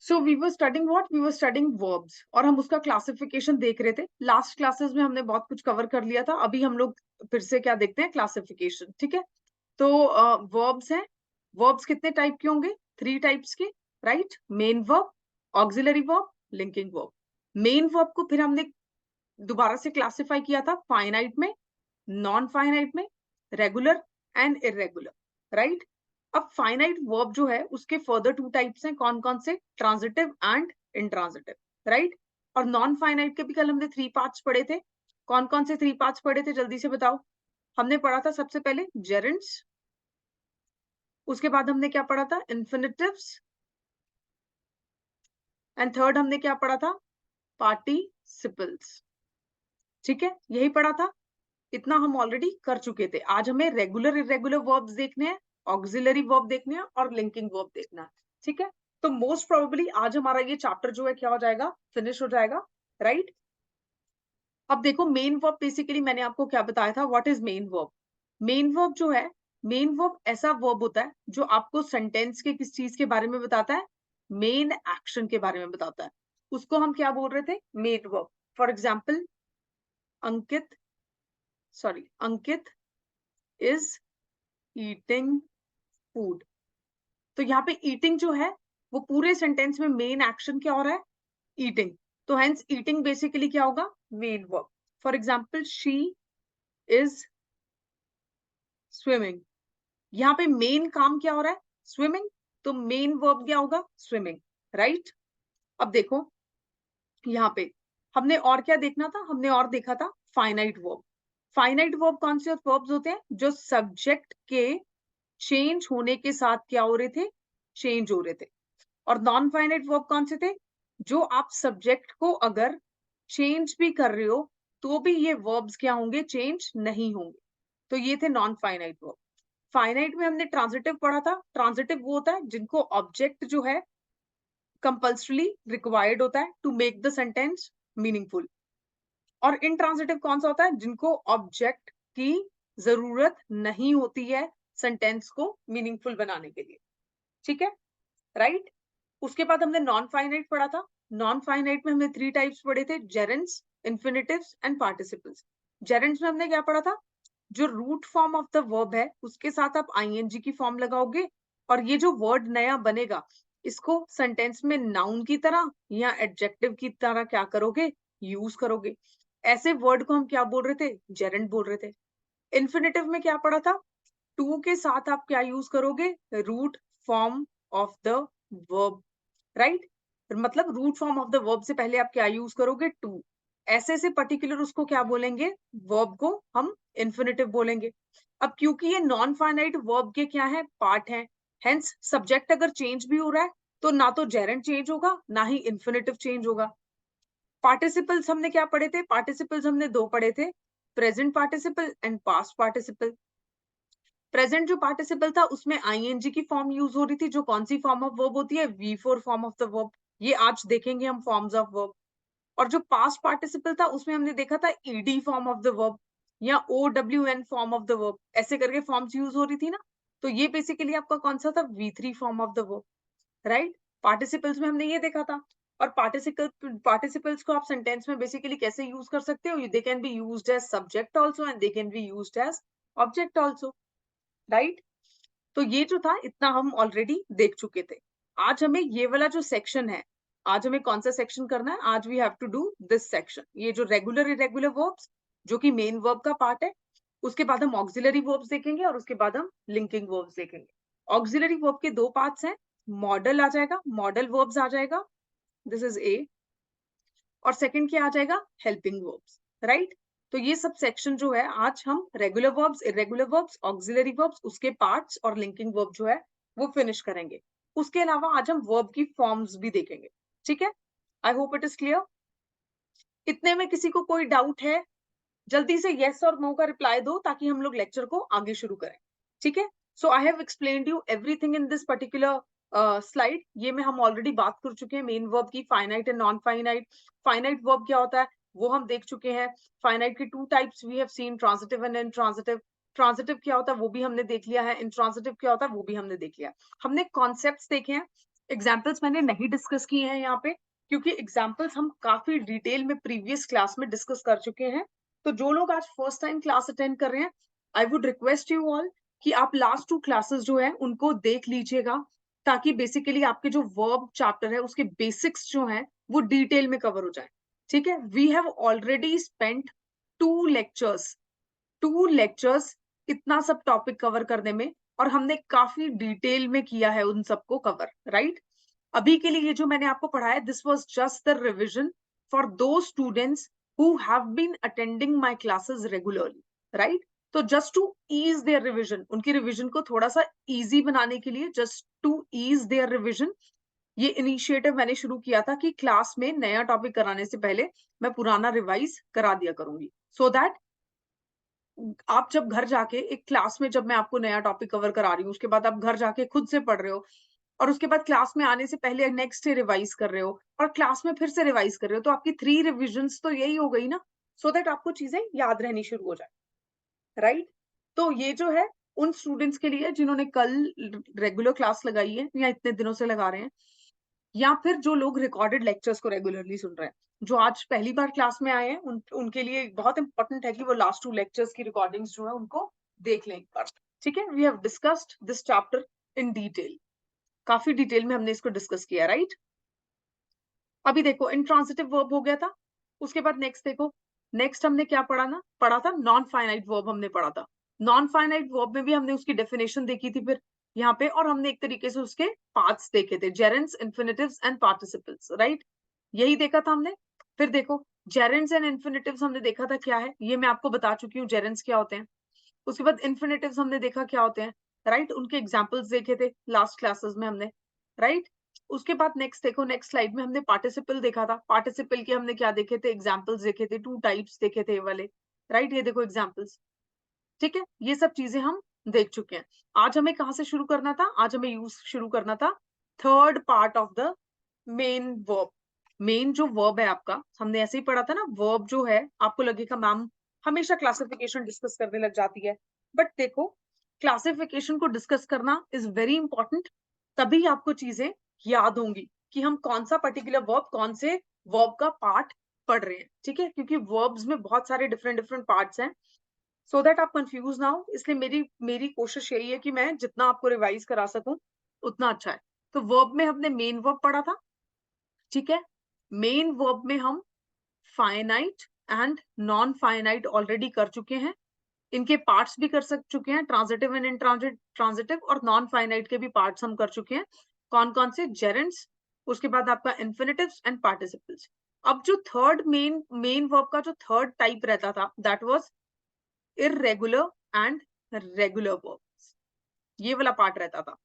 So we were studying what we were studying verbs और हम उसका क्लासिफिकेशन देख रहे थे। लास्ट क्लासेस में हमने बहुत कुछ कवर कर लिया था। अभी हम लोग फिर से क्या देखते हैं, क्लासिफिकेशन। ठीक है, तो वर्ब्स हैं। वर्ब्स कितने टाइप के होंगे? 3 टाइप्स के, right? Main verb, auxiliary verb, linking verb. Main verb को फिर हमने दोबारा से क्लासिफाई किया था फाइनाइट में, नॉन फाइनाइट में, रेगुलर एंड इरेगुलर, राइट? अब फाइनाइट वर्ब जो है उसके फर्दर 2 टाइप्स हैं। कौन कौन से? Transitive and intransitive, right? और नॉन फाइनाइट के भी कल हमने 3 पार्ट्स पढ़े थे। कौन कौन से 3 पार्ट्स पढ़े थे, जल्दी से बताओ। हमने पढ़ा था सबसे पहले जेरेंड्स, उसके बाद हमने क्या पढ़ा था? इन्फिनिटिव्स, एंड थर्ड हमने क्या पढ़ा था? पार्टिसिपल्स। ठीक है, यही पढ़ा था। इतना हम ऑलरेडी कर चुके थे। आज हमें रेगुलर इरेगुलर वर्ब्स देखने हैं, ऑक्सिलरी वर्ब देखने हैं और लिंकिंग वर्ब देखना है। ठीक है, तो मोस्ट प्रोबेबली आज हमारा ये चैप्टर जो है क्या हो जाएगा, फिनिश हो जाएगा, राइट? अब देखो, मेन वर्ब बेसिकली मैंने आपको क्या बताया था, what is main verb? Main verb जो है, मेन वर्ब ऐसा वर्ब होता है जो आपको सेंटेंस के किस चीज के बारे में बताता है? मेन एक्शन के बारे में बताता है। उसको हम क्या बोल रहे थे? Main verb. For example, Ankit Ankit is eating food. तो यहाँ पे ईटिंग जो है वो पूरे सेंटेंस में मेन एक्शन क्या हो रहा है? ईटिंग। तो हेंस ईटिंग बेसिकली क्या होगा? Main verb. For example, she is swimming. यहाँ पे मेन काम क्या हो रहा है? स्विमिंग। तो मेन वर्ब क्या होगा? Swimming, right? अब देखो, यहाँ पे हमने और क्या देखना था? हमने और देखा था फाइनाइट वर्ब। फाइनाइट वर्ब कौन से वर्ब्स होते हैं? जो सब्जेक्ट के चेंज होने के साथ क्या हो रहे थे? चेंज हो रहे थे। और नॉन फाइनाइट वर्ब कौन से थे? जो आप सब्जेक्ट को अगर चेंज भी कर रहे हो तो भी ये वर्ब्स क्या होंगे? चेंज नहीं होंगे। तो ये थे नॉन फाइनाइट वर्ब। फाइनाइट में हमने ट्रांजिटिव पढ़ा था। ट्रांजिटिव वो होता है जिनको ऑब्जेक्ट जो है कंपल्सरीली रिक्वायर्ड होता है to make the sentence meaningful. और इंट्रांजिटिव कौन सा होता है? जिनको ऑब्जेक्ट की जरूरत नहीं होती है सेंटेंस को मीनिंगफुल बनाने के लिए। ठीक है, राइट? उसके बाद हमने नॉन फाइनाइट पढ़ा था। नॉन फाइनाइट में हमने 3 टाइप्स पढ़े थे, जेरेंड्स, इन्फिनिटिव्स एंड पार्टिसिपल्स। जेरेंड्स में हमने क्या पढ़ा था? जो root form of the verb है उसके साथ आप आईएनजी की फॉर्म लगाओगे और ये जो वर्ड नया बनेगा इसको सेंटेंस में नाउन की तरह या एडजेक्टिव की तरह क्या करोगे? यूज करोगे। ऐसे वर्ड को हम क्या बोल रहे थे? जेरेंड बोल रहे थे। इन्फिनिटिव में क्या पढ़ा था? टू के साथ आप क्या यूज करोगे? Root form of the verb, right? मतलब root form of the verb से पहले आप क्या यूज करोगे? टू। ऐसे से पर्टिकुलर उसको क्या बोलेंगे? वर्ब को हम इन्फिनिटिव बोलेंगे। अब क्योंकि ये नॉन फाइनाइट वर्ब के क्या है? पार्ट है। हेंस सब्जेक्ट अगर चेंज भी हो रहा है तो ना तो जेरेंड चेंज होगा ना ही इन्फिनिटिव चेंज होगा। पार्टिसिपल्स हमने क्या पढ़े थे? पार्टिसिपल्स हमने 2 पढ़े थे, present participle and past participle. Present जो पार्टिसिपल था उसमें आईएनजी की फॉर्म यूज हो रही थी, जो कौन सी फॉर्म ऑफ वर्ब होती है? V4 form of the verb. ये आज देखेंगे हम फॉर्म्स ऑफ वर्ब। और जो पास्ट पार्टिसिपल था उसमें हमने देखा था ED form of the verb या OWN form of the verb, ऐसे करके फॉर्म्स यूज हो रही थी ना। तो ये बेसिकली आपका कौन सा था? V3 form of the verb, right? Participles में हमने ये देखा था। और पार्टिसिपल्स को आप सेंटेंस में बेसिकली कैसे यूज कर सकते हो? They can be used as subject also and they can be used as object also, right? तो ये जो था इतना हम ऑलरेडी देख चुके थे। आज हमें ये वाला जो सेक्शन है, आज हमें कौन सा सेक्शन करना है? आज we have to do this section. ये जो रेगुलर इरेगुलर वर्ब्स जो कि मेन वर्ब का पार्ट है, उसके बाद हम ऑक्सिलरी वर्ब्स देखेंगे और उसके बाद हम लिंकिंग वर्ब्स देखेंगे। ऑक्सिलरी वर्ब के 2 पार्ट्स हैं, मॉडल आ जाएगा, मॉडल वर्ब्स आ जाएगा, दिस इज ए। और सेकंड क्या आ जाएगा? Helping verbs, right? तो ये सब सेक्शन जो है आज हम regular verbs, irregular verbs, auxiliary verbs, उसके पार्ट्स और लिंकिंग वर्ब जो है वो फिनिश करेंगे। उसके अलावा आज हम वर्ब की फॉर्म्स भी देखेंगे। ठीक है, I hope it is clear. इतने में किसी को कोई डाउट है? जल्दी से यस और नो का रिप्लाई दो ताकि हम लोग लेक्चर को आगे शुरू करें। ठीक है, so I have explained you everything in this particular slide. ये में हम ऑलरेडी बात कर चुके हैं मेन वर्ब की, finite and non finite. Finite verb क्या होता है वो हम देख चुके हैं। फाइनाइट के 2 types we have seen, transitive and intransitive. Transitive क्या होता है वो भी हमने देख लिया है, इंट्रांजिटिव क्या होता है वो भी हमने देख लिया। हमने कॉन्सेप्ट्स देखे हैं। एग्जाम्पल्स मैंने नहीं डिस्कस किए हैं यहाँ पे, क्योंकि एग्जाम्पल्स हम काफी डिटेल में प्रीवियस क्लास में डिस्कस कर चुके हैं। तो जो लोग आज फर्स्ट टाइम क्लास अटेंड कर रहे हैं, I would request you all कि आप लास्ट 2 क्लासेस जो है उनको देख लीजिएगा, ताकि बेसिकली आपके जो वर्ब चैप्टर है उसके बेसिक्स जो हैं वो डिटेल में कवर हो जाए। ठीक है, we have already spent 2 lectures इतना सब टॉपिक कवर करने में, और हमने काफी डिटेल में किया है उन सबको कवर, राइट। अभी के लिए ये जो मैंने आपको पढ़ाया, this was just the revision for those students who have been attending my classes regularly, right. तो just to ease their revision, उनकी रिवीजन को थोड़ा सा इजी बनाने के लिए, just to ease their revision, ये इनिशिएटिव मैंने शुरू किया था कि क्लास में नया टॉपिक कराने से पहले मैं पुराना रिवाइज करा दिया करूंगी, सो दैट आप जब घर जाके एक क्लास में, जब मैं आपको नया टॉपिक कवर करा रही हूँ, उसके बाद आप घर जाके खुद से पढ़ रहे हो, और उसके बाद क्लास में आने से पहले नेक्स्ट डे रिवाइज कर रहे हो, और क्लास में फिर से रिवाइज कर रहे हो, तो आपकी 3 रिविजन्स तो यही हो गई ना, सो दैट आपको चीजें याद रहनी शुरू हो जाए, राइट। तो ये जो है उन स्टूडेंट्स के लिए जिन्होंने कल रेगुलर क्लास लगाई है या इतने दिनों से लगा रहे हैं, या फिर जो लोग रिकॉर्डेड लेक्चर्स को रेगुलरली सुन रहे हैं। जो आज पहली बार क्लास में आए हैं उनके लिए बहुत इंपॉर्टेंट है कि वो लास्ट 2 लेक्चर्स की रिकॉर्डिंग्स जो है उनको देख लें एक बार। ठीक है, we have discussed this chapter in detail, काफी डिटेल में हमने इसको डिस्कस किया, राइट। अभी देखो इंट्रांसिटिव वर्ब हो गया था, उसके बाद नेक्स्ट देखो, नेक्स्ट हमने क्या पढ़ा था नॉन फाइनाइट वर्ब हमने पढ़ा था। नॉन फाइनाइट वर्ब में भी हमने उसकी डेफिनेशन देखी थी फिर यहाँ पे, और हमने एक तरीके से उसके पार्ट्स देखे थे, जेरेंड्स, इन्फिनिटिव्स एंड पार्टिसिपल्स, राइट। यही देखा था हमने। फिर देखो जेरेंड्स एंड इन्फिनिटिव्स हमने देखा था क्या है, ये मैं आपको बता चुकी हूँ, जेरेंड्स क्या होते हैं। उसके बाद इन्फिनिटिव्स हमने देखा क्या होते हैं, राइट, उनके एग्जाम्पल्स देखे थे लास्ट क्लासेस में हमने, राइट। उसके बाद नेक्स्ट देखो, नेक्स्ट स्लाइड में हमने पार्टिसिपल देखा था। पार्टिसिपल के हमने क्या देखे थे, एग्जाम्पल्स देखे थे, 2 टाइप्स देखे थे वाले, राइट। ये देखो एग्जाम्पल्स, ठीक है, ये सब चीजें हम देख चुके हैं। आज हमें कहाँ से शुरू करना था, आज हमें यूज शुरू करना था third part of the main verb. Main जो वर्ब है आपका, हमने ऐसे ही पढ़ा था ना, वर्ब जो है आपको लगेगा मैम हमेशा क्लासिफिकेशन डिस्कस करने लग जाती है, बट देखो क्लासिफिकेशन को डिस्कस करना इज वेरी इंपॉर्टेंट, तभी आपको चीजें याद होंगी कि हम कौन सा पर्टिकुलर वर्ब, कौन से वर्ब का पार्ट पढ़ रहे हैं, ठीक है, क्योंकि वर्ब्स में बहुत सारे डिफरेंट डिफरेंट पार्ट्स हैं, सो दैट आप कंफ्यूज ना हो। इसलिए मेरी कोशिश यही है कि मैं जितना आपको रिवाइज करा सकूं उतना अच्छा है। तो वर्ब में हमने मेन वर्ब पढ़ा था, ठीक है। मेन वर्ब में हम finite and non finite already कर चुके हैं, इनके पार्ट्स भी कर चुके हैं, ट्रांजिटिव एंड इंट्रांजिटिव, और नॉन फाइनाइट के भी पार्ट्स हम कर चुके हैं। कौन कौन से, जेरेंड्स, उसके बाद आपका इन्फिनिटिव्स एंड पार्टिसिपल्स। अब जो थर्ड मेन वर्ब का जो थर्ड टाइप रहता था, that was irregular and regular verbs, ये वाला पार्ट रहता था,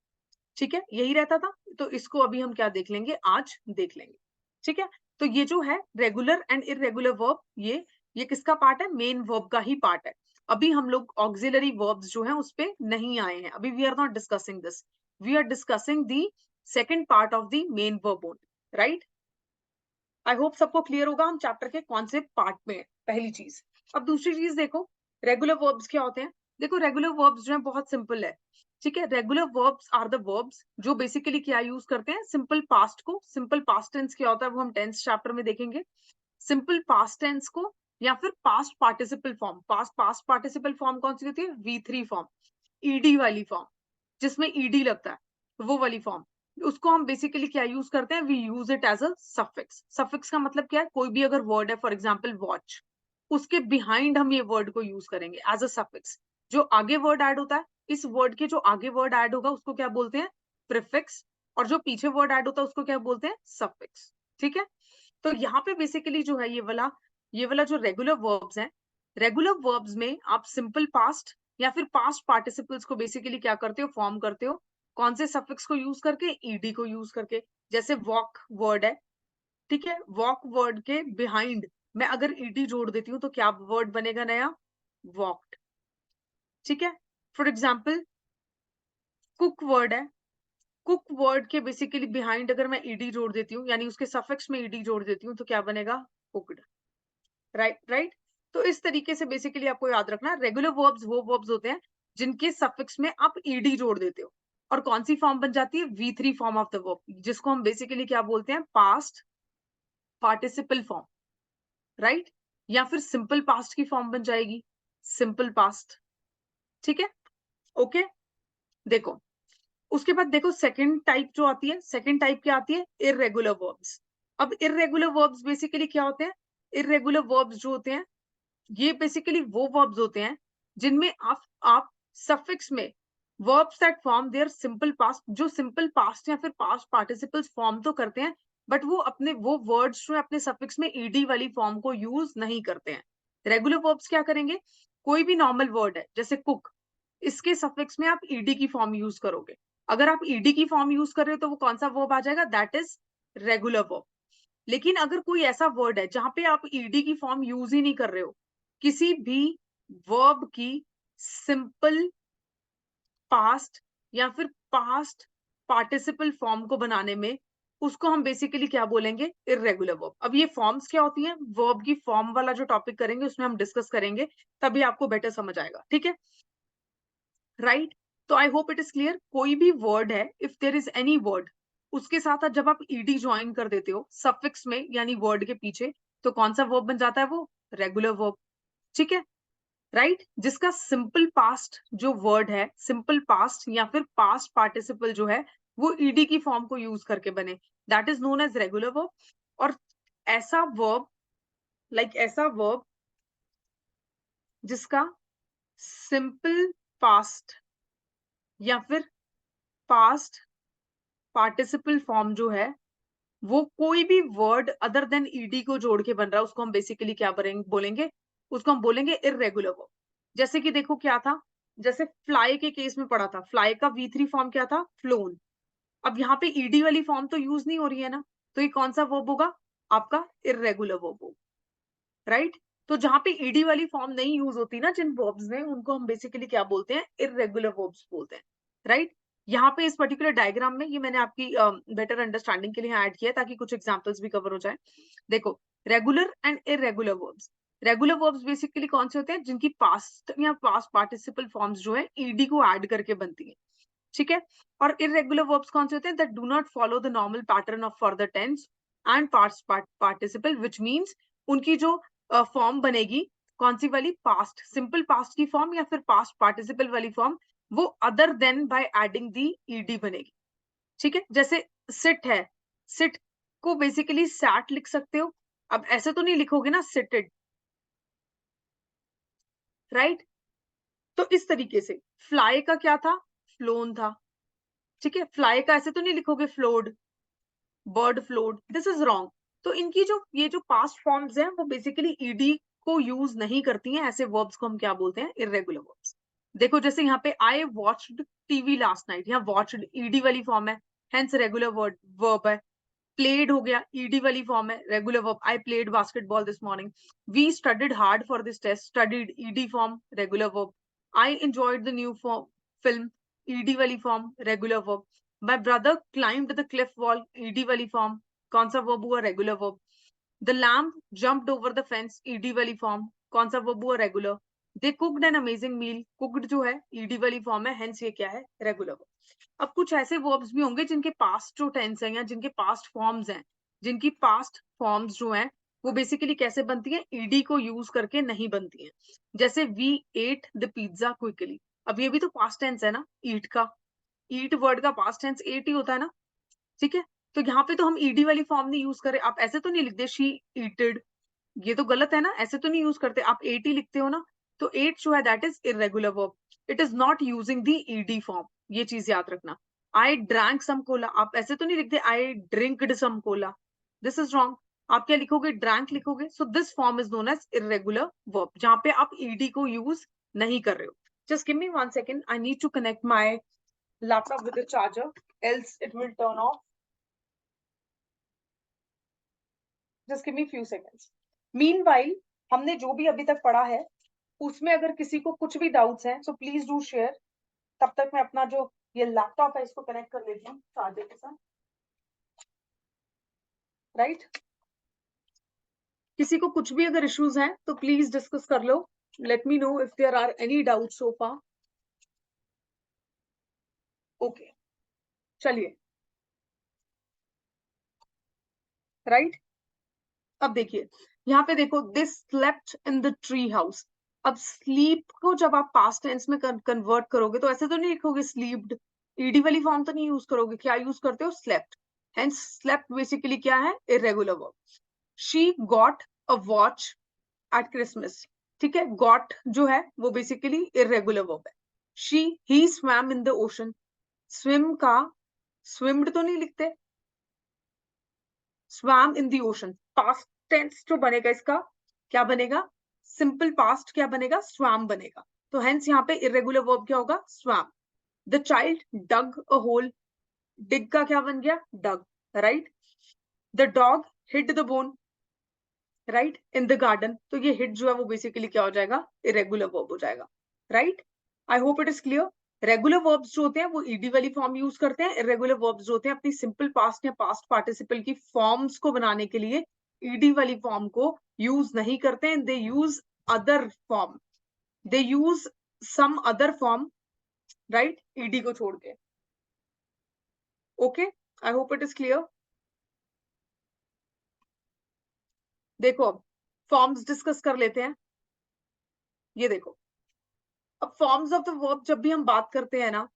ठीक है, यही रहता था। तो इसको अभी हम क्या देख लेंगे, आज देख लेंगे, ठीक है। तो ये जो है रेगुलर एंड इररेगुलर वर्ब, ये किसका पार्ट है, मेन वर्ब का ही पार्ट है। अभी हम लोग ऑक्सिलरी वर्ब्स जो हैं उस पे नहीं आए हैं, अभी we are not discussing this, we are discussing the second part of the main verb only, right. I hope सबको क्लियर होगा हम चैप्टर के कौन से पार्ट में है, पहली चीज। अब दूसरी चीज देखो, रेगुलर वर्ब्स क्या होते हैं। देखो रेगुलर वर्ब्स जो है बहुत सिंपल है, ठीक है। Regular verbs are the verbs जो बेसिकली क्या यूज करते हैं, सिंपल पास्ट को। सिंपल पास्ट टेंस क्या होता है वो हम 10th चैप्टर में देखेंगे। सिंपल पास्ट टेंस को, या फिर past participle form, past participle form कौन सी होती है, V3 फॉर्म, ईडी वाली फॉर्म, जिसमें ईडी लगता है वो वाली फॉर्म, उसको हम बेसिकली क्या यूज करते हैं, we use it as a suffix. Suffix का मतलब क्या है, कोई भी अगर वर्ड है, फॉर एग्जाम्पल वॉच, उसके बिहाइंड हम ये वर्ड को यूज करेंगे एज अ सफिक्स। जो आगे वर्ड ऐड होता है, इस वर्ड के जो आगे वर्ड ऐड होगा उसको क्या बोलते हैं, प्रीफिक्स, और जो पीछे वर्ड ऐड होता है उसको क्या बोलते हैं, सफिक्स, ठीक है। तो यहाँ पे बेसिकली जो है ये वाला जो रेगुलर वर्ब्स हैं, रेगुलर वर्ब्स में आप सिंपल पास्ट या फिर पास्ट पार्टिसिपल्स को बेसिकली क्या करते हो, फॉर्म करते हो, कौन से सफिक्स को यूज करके, ईडी को यूज करके। जैसे वॉक वर्ड है, ठीक है, वॉक वर्ड के बिहाइंड मैं अगर ईडी जोड़ देती हूँ तो क्या वर्ड बनेगा नया, वॉक्ड, ठीक है। फॉर एग्जाम्पल कुक वर्ड है, कुक वर्ड के बेसिकली बिहाइंड अगर मैं ईडी जोड़ देती हूँ, यानी उसके सफिक्स में ईडी जोड़ देती हूँ, तो क्या बनेगा, कुक्ड, राइट। तो इस तरीके से बेसिकली आपको याद रखना, रेगुलर वर्ब्स वो वर्ब्स होते हैं जिनके सफिक्स में आप ईडी जोड़ देते हो। और कौन सी फॉर्म बन जाती है, V3 form of the verb, जिसको हम बेसिकली क्या बोलते हैं, पास्ट पार्टिसिपल फॉर्म, राइट? या फिर सिंपल पास्ट की फॉर्म बन जाएगी, सिंपल पास्ट। ठीक है, ओके। देखो उसके बाद देखो सेकंड टाइप जो आती है, सेकंड टाइप क्या आती है, इररेगुलर वर्ब्स। अब इररेगुलर वर्ब्स बेसिकली क्या होते हैं, इररेगुलर वर्ब्स जो होते हैं ये बेसिकली वो वर्ब्स होते हैं जिनमें आप सफिक्स में verbs that form their simple past, जो सिंपल पास्ट या फिर पास्ट पार्टिसिपल्स फॉर्म तो करते हैं बट वो अपने वो वर्ड्स जो अपने सफिक्स में ईडी वाली फॉर्म को यूज नहीं करते हैं। रेगुलर वर्ब्स क्या करेंगे, कोई भी नॉर्मल वर्ड है जैसे कुक, इसके सफिक्स में आप ईडी की फॉर्म यूज करोगे। अगर आप ईडी की फॉर्म यूज कर रहे हो तो वो कौन सा वर्ब आ जाएगा, दैट इज रेगुलर वर्ब। लेकिन अगर कोई ऐसा वर्ड है जहां पे आप ईडी की फॉर्म यूज ही नहीं कर रहे हो, किसी भी वर्ब की सिंपल पास्ट या फिर पास्ट पार्टिसिपल फॉर्म को बनाने में, उसको हम बेसिकली क्या बोलेंगे, इररेगुलर वर्ब। अब ये फॉर्म्स क्या होती हैं, वर्ब की फॉर्म वाला जो टॉपिक करेंगे उसमें हम डिस्कस करेंगे, तभी आपको बेटर समझ आएगा। ठीक है, राइट? तो I hope it is clear. कोई भी वर्ड है, if there is any word, उसके साथ जब आप ईडी ज्वाइन कर देते हो सफिक्स में यानी वर्ड के पीछे, तो कौन सा वर्ब बन जाता है, वो रेगुलर वर्ब। ठीक है, राइट? जिसका सिंपल पास्ट जो वर्ड है, सिंपल पास्ट या फिर पास्ट पार्टिसिपल जो है वो ईडी की फॉर्म को यूज करके बने, that is known as regular verb. और ऐसा वर्ब, ऐसा वर्ब जिसका सिंपल पास्ट या फिर पास्ट पार्टिसिपल फॉर्म जो है वो कोई भी वर्ड अदर देन ईडी को जोड़ के बन रहा है, उसको हम बेसिकली क्या बोलेंगे, उसको हम बोलेंगे इररेगुलर वर्ब। जैसे कि देखो क्या था, जैसे फ्लाई के केस में पढ़ा था, फ्लाई का V3 फॉर्म क्या था, फ्लोन। अब यहाँ पे ईडी वाली फॉर्म तो यूज नहीं हो रही है ना, तो ये कौन सा वर्ब होगा, आपका इररेगुलर वर्ब होगा, राइट? तो जहां पे ईडी वाली फॉर्म नहीं यूज होती ना जिन वर्ब्स में, उनको हम बेसिकली क्या बोलते हैं, इररेगुलर वर्ब्स बोलते हैं, राइट? यहाँ पे इस पर्टिकुलर डायग्राम में ये मैंने आपकी बेटर अंडरस्टैंडिंग के लिए ऐड किया ताकि कुछ एग्जांपल्स भी कवर हो जाए। देखो regular and irregular verbs, regular verbs basically कौन से होते हैं, जिनकी पास्ट या पास्ट पार्टिसिपल फॉर्म्स जो है ईडी को ऐड करके बनती है। ठीक है, और इररेगुलर वर्ब्स कौन से होते हैं, that do not follow the normal pattern of for the tense and past participle, which means उनकी जो फॉर्म बनेगी कौन सी वाली, पास्ट सिंपल पास्ट की फॉर्म या फिर पास्ट पार्टिसिपल वाली फॉर्म, वो other than by adding the ED बनेगी। ठीक है, जैसे सिट है, सिट को बेसिकली सैट लिख सकते हो, अब ऐसे तो नहीं लिखोगे ना सिटेड, राइट? तो इस तरीके से फ्लाई का क्या था, फ्लोन था। ठीक है, फ्लाई का ऐसे तो नहीं लिखोगे flowed, bird flowed, this is wrong. तो इनकी जो ये जो पास्ट फॉर्म्स हैं वो बेसिकली ईडी को यूज नहीं करती हैं, ऐसे वर्ब्स को हम क्या बोलते हैं, इररेगुलर वर्ब्स। देखो जैसे यहाँ पे I watched TV last night, यहाँ वॉच्ड ईडी वाली फॉर्म है, हेंस रेगुलर वर्ब है। प्लेड हो गया, ईडी वाली फॉर्म है, regular verb, I played basketball this morning. We studied hard for this test, studied ED form, regular verb. I enjoyed the new film, ED वाली form, regular verb. My brother climbed the cliff wall, ed वाली form, कौन सा verb हुआ, regular verb. The lamb jumped over the fence, ed वाली form, कौन सा verb हुआ, regular. They cooked an amazing meal, cooked जो है ed वाली फॉर्म है, hence ये क्या है, रेगुलर वर्ब। अब कुछ ऐसे वर्ब्स भी होंगे जिनके पास्ट जो टेंस है या जिनके पास्ट फॉर्म्स हैं, जिनकी पास्ट फॉर्म्स जो हैं वो बेसिकली कैसे बनती है, ईडी को यूज करके नहीं बनती है। जैसे we ate the pizza quickly, अब ये भी तो पास्ट टेंस है ना, ईट का, ईट वर्ड का पास्ट टेंस एट ही होता है ना। ठीक है, तो यहाँ पे तो हम ईडी वाली फॉर्म नहीं यूज करें, आप ऐसे तो नहीं लिखते शी ईटेड, ये तो गलत है ना, ऐसे तो नहीं यूज करते, आप एट ही लिखते हो ना। तो एट जो है that is irregular verb, it is not using the ED form, ये चीज याद रखना। आई ड्रैंक सम कोला, आप ऐसे तो नहीं लिखते I drinked some cola, this is wrong. आप क्या लिखोगे, ड्रैंक लिखोगे। So this form is known as irregular verb, जहां पे आप ईडी को यूज नहीं कर रहे हो। Just give me 1 second, I need to connect my laptop with the charger, else it will turn off. Just give me few seconds. Meanwhile, हमने जो भी अभी तक पढ़ा है उसमें अगर किसी को कुछ भी डाउट्स हैं so please do share. तब तक मैं अपना जो ये लैपटॉप है इसको कनेक्ट कर लेती हूँ चार्जर के साथ, राइट? किसी को कुछ भी अगर इश्यूज हैं तो प्लीज डिस्कस कर लो, let me know if there are any doubts so far. Okay. चलिए राइट। अब देखिए यहाँ पे देखो, this slept in the tree house. अब स्लीप को जब आप पास्ट टेंस में कन्वर्ट करोगे तो ऐसे तो नहीं लिखोगे स्लीप्ड, ईडी वाली फॉर्म तो नहीं यूज करोगे, क्या यूज करते हो, स्लेप्ट। हेंस स्लेप्ट बेसिकली क्या है, irregular verb. She got a watch eight Christmas, ठीक है, गॉट जो है वो बेसिकली इरेगुलर वर्ब है। She he swum in the ocean, swim का स्विम्ड तो नहीं लिखते, swam in the ocean। past tense जो बनेगा इसका क्या बनेगा, सिंपल पास्ट क्या बनेगा, swam बनेगा। तो हेंस यहाँ पे irregular verb क्या होगा, swam। the child dug a hole, dig का क्या बन गया, dug, right। the dog hid the bone, right, in the garden। तो ये hid जो है वो बेसिकली क्या हो जाएगा, irregular verb हो जाएगा, right। I hope it is clear. Regular verbs जो होते हैं वो ईडी वाली फॉर्म यूज करते हैं, इरेगुलर वर्ब्स जो होते हैं अपनी सिंपल पास्ट या पास्ट पार्टिसिपल की फॉर्म्स को बनाने के लिए ईडी वाली फॉर्म को यूज नहीं करते हैं, they use other form, they use some other form, right, ED को छोड़ के। Okay, I hope it is clear. देखो अब फॉर्म्स डिस्कस कर लेते हैं। ये देखो, अब फॉर्म्स ऑफ द वर्ब जब भी हम बात करते हैं ना,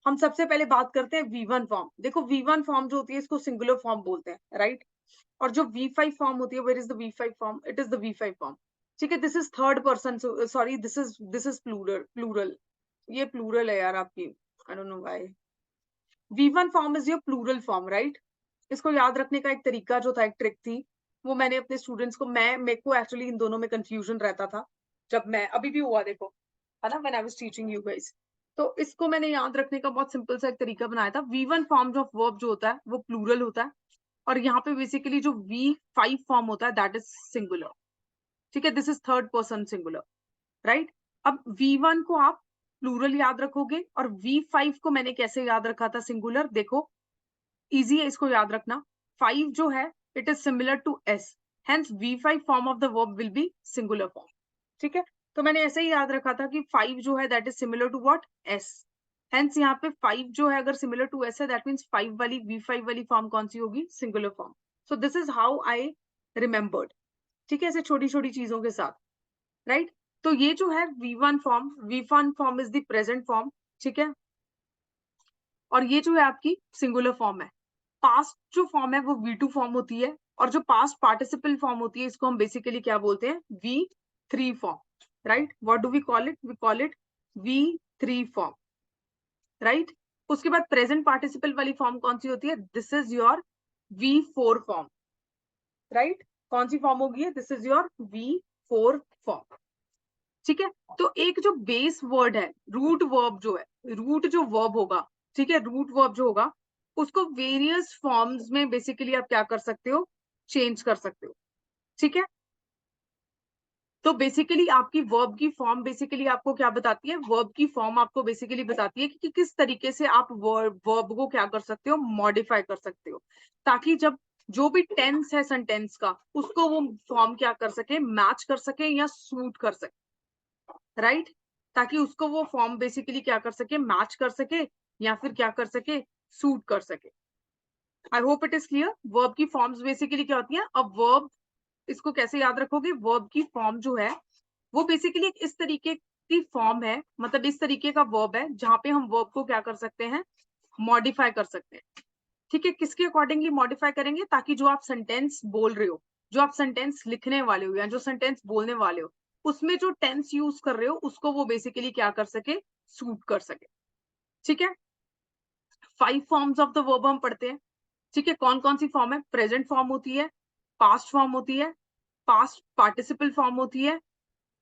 हम सबसे पहले बात करते हैं V1 फॉर्म। देखो V1 फॉर्म जो होती है इसको सिंगुलर फॉर्म बोलते हैं, राइट। और जो V5 फॉर्म होती है, where is the V5 form, it is the V5 form, ठीक है। This is third person, sorry this is plural, plural, ये प्लूरल है यार आपकी, I don't know why. V1 form is your plural form, right. इसको याद रखने का एक तरीका जो था, एक ट्रिक थी, वो मैंने अपने स्टूडेंट्स को, मेरे को एक्चुअली इन दोनों में कंफ्यूजन रहता था जब मैं, अभी भी हुआ देखो, है ना, when I was teaching you guys. तो इसको मैंने याद रखने का बहुत सिंपल सा एक तरीका बनाया था। V1 फॉर्म ऑफ वर्ब जो होता है वो प्लूरल होता है, और यहाँ पे बेसिकली जो V5 फॉर्म होता है दैट इज सिंगुलर, ठीक है। This is third person singular, right. अब V1 को आप प्लूरल याद रखोगे और V5 को मैंने कैसे याद रखा था, सिंगुलर। देखो इजी है इसको याद रखना, 5 जो है it is similar to S, hence V5 form of the verb will be singular form, ठीक है। तो मैंने ऐसे ही याद रखा था कि 5 जो है that is similar to what, S, hence यहाँ पे 5 जो है अगर सिमिलर टू S है दैट मींस 5 वाली V5 वाली फॉर्म कौन सी होगी, singular form. So this is how I remembered, ठीक है, ऐसे छोटी छोटी चीजों के साथ, राइट। तो ये जो है V1 form is the present form, ठीक है, और ये जो है आपकी सिंगुलर फॉर्म है। पास्ट जो फॉर्म है वो V2 फॉर्म होती है, और जो पास्ट पार्टिसिपल फॉर्म होती है इसको हम बेसिकली क्या बोलते हैं, V3 form, right. What do we call it, we call it V3 form, right. उसके बाद प्रेजेंट पार्टिसिपल वाली फॉर्म कौन सी होती है, this is your V4 form, right. कौन सी फॉर्म होगी है, this is your V4 form, ठीक है। तो एक जो बेस वर्ड है, रूट वर्ब जो है, रूट जो वर्ब होगा, ठीक है, रूट वर्ब जो होगा उसको वेरियस फॉर्म्स में बेसिकली आप क्या कर सकते हो, चेंज कर सकते हो, ठीक है। तो बेसिकली आपकी वर्ब की फॉर्म बेसिकली आपको क्या बताती है, वर्ब की फॉर्म आपको बेसिकली बताती है कि किस तरीके से आप वर्ब को क्या कर सकते हो, मॉडिफाई कर सकते हो, ताकि जब जो भी टेंस है सेंटेंस का उसको वो फॉर्म क्या कर सके, मैच कर सके या सूट कर सके, राइट। ताकि उसको वो फॉर्म बेसिकली क्या कर सके, मैच कर सके या फिर क्या कर सके, सूट कर सके। आई hope it is clear. Verb की फॉर्म्स बेसिकली क्या होती है, अब वर्ब इसको कैसे याद रखोगे, वर्ब की फॉर्म जो है वो बेसिकली इस तरीके की फॉर्म है, मतलब इस तरीके का वर्ब है जहां पे हम वर्ब को क्या कर सकते हैं, मॉडिफाई कर सकते हैं, ठीक है। किसके अकॉर्डिंगली मॉडिफाई करेंगे, ताकि जो आप सेंटेंस बोल रहे हो, जो आप सेंटेंस लिखने वाले हो या जो सेंटेंस बोलने वाले हो, उसमें जो टेंस यूज कर रहे हो उसको वो बेसिकली क्या कर सके, सूट कर सके, ठीक है। 5 फॉर्म्स ऑफ द वर्ब हम पढ़ते हैं, ठीक है। कौन कौन सी फॉर्म है, प्रेजेंट फॉर्म होती है, पास्ट फॉर्म होती है, पास्ट पार्टिसिपल फॉर्म होती है,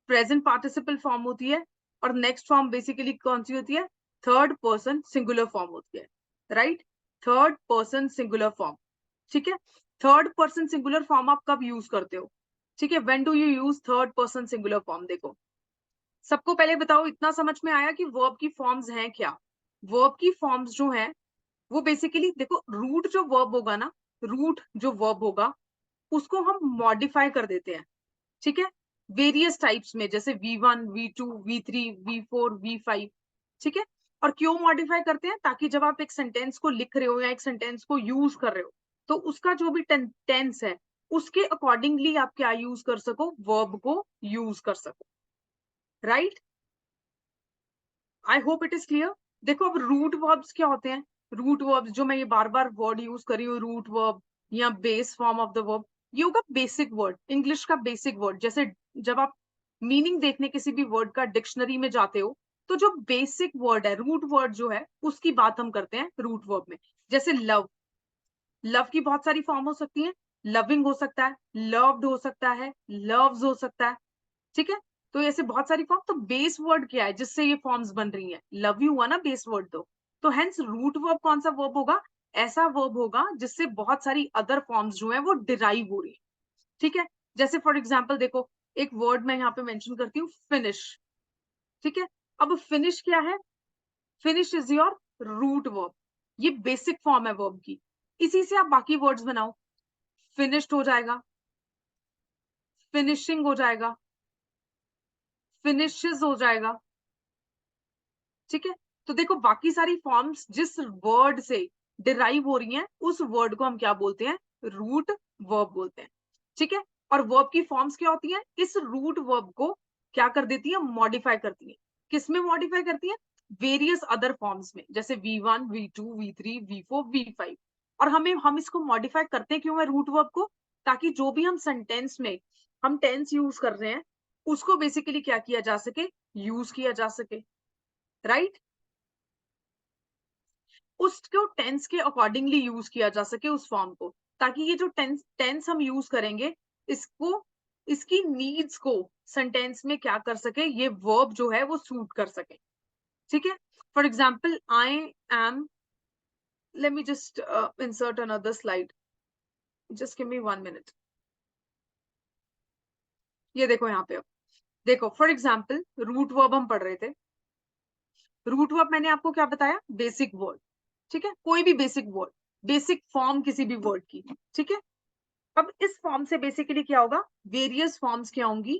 प्रेजेंट पार्टिसिपल फॉर्म होती है, और नेक्स्ट फॉर्म बेसिकली कौन सी होती है, थर्ड पर्सन सिंगुलर फॉर्म होती है, right. Third person singular form, ठीक है। थर्ड पर्सन सिंगुलर फॉर्म आप कब यूज करते हो, ठीक है, when do you use third person singular form. देखो सबको पहले बताओ, इतना समझ में आया कि वर्ब की फॉर्म्स हैं क्या। वर्ब की फॉर्म्स जो हैं वो बेसिकली देखो, रूट जो वर्ब होगा ना, रूट जो वर्ब होगा उसको हम मॉडिफाई कर देते हैं, ठीक है, वेरियस टाइप्स में, जैसे V1 V2 V3 V4 V5, ठीक है। और क्यों मॉडिफाई करते हैं? ताकि जब आप एक सेंटेंस को लिख रहे हो या एक सेंटेंस को यूज कर रहे हो तो उसका जो भी टेंस है उसके अकॉर्डिंगली आप क्या यूज कर सको, वर्ब को यूज कर सको, right? I hope it is clear. देखो अब रूट वर्ब्स क्या होते हैं? रूट वर्ब्स, जो मैं ये बार बार वर्ड यूज कर रही हूँ, रूट वर्ब या base form of the verb, ये होगा बेसिक वर्ड, इंग्लिश का बेसिक वर्ड। जैसे जब आप मीनिंग देखने किसी भी वर्ड का डिक्शनरी में जाते हो तो जो बेसिक वर्ड है, रूट वर्ड जो है, उसकी बात हम करते हैं रूट वर्ब में। जैसे लव, लव की बहुत सारी फॉर्म हो सकती है, लविंग हो सकता है, लव्ड हो सकता है, लव्स हो सकता है, ठीक है? तो ऐसे बहुत सारी फॉर्म। तो बेस वर्ड क्या है जिससे ये फॉर्म्स बन रही हैं? लव यू हुआ ना बेस वर्ड। तो हेंस रूट वर्ब कौन सा वर्ब होगा? ऐसा वर्ब होगा जिससे बहुत सारी अदर फॉर्म्स जो है वो डिराइव हो रही है, ठीक है? जैसे फॉर एग्जाम्पल देखो, एक वर्ड मैं यहाँ पे मेंशन करती हूँ, फिनिश, ठीक है? अब फिनिश क्या है? Finish is your root verb, ये बेसिक फॉर्म है वर्ब की। इसी से आप बाकी वर्ड्स बनाओ, फिनिश्ड हो जाएगा, फिनिशिंग हो जाएगा, फिनिशेस हो जाएगा, ठीक है? तो देखो बाकी सारी फॉर्म्स जिस वर्ड से डिराइव हो रही हैं उस वर्ड को हम क्या बोलते हैं? रूट वर्ब बोलते हैं, ठीक है? और वर्ब की फॉर्म्स क्या होती हैं? इस रूट वर्ब को क्या कर देती है? मॉडिफाई करती है। किस में मॉडिफाई करती है? वेरियस अदर फॉर्म्स में, जैसे V1, V2, V3, V4, V5। और हम इसको मॉडिफाई करते क्यों है रूट वर्ब को? ताकि जो भी हम सेंटेंस में हम टेंस यूज कर रहे हैं उसको बेसिकली क्या किया जा सके? यूज किया जा सके, राइट? उसको टेंस के अकॉर्डिंगली यूज किया जा सके उस फॉर्म को, ताकि ये जो टेंस हम यूज करेंगे इसको, इसकी नीड्स को सेंटेंस में क्या कर सके? ये वर्ब जो है वो सूट कर सके, ठीक है? For example I am, late me just insert another slide, just give me 1 minute. ये देखो यहाँ पे, अब देखो फॉर एग्जाम्पल रूट वर्ब हम पढ़ रहे थे। रूट वर्ब मैंने आपको क्या बताया? बेसिक वर्ड, ठीक है? कोई भी बेसिक वर्ड, बेसिक फॉर्म किसी भी वर्ड की, ठीक है? अब इस फॉर्म से बेसिकली क्या होगा? वेरियस फॉर्म्स क्या होंगी?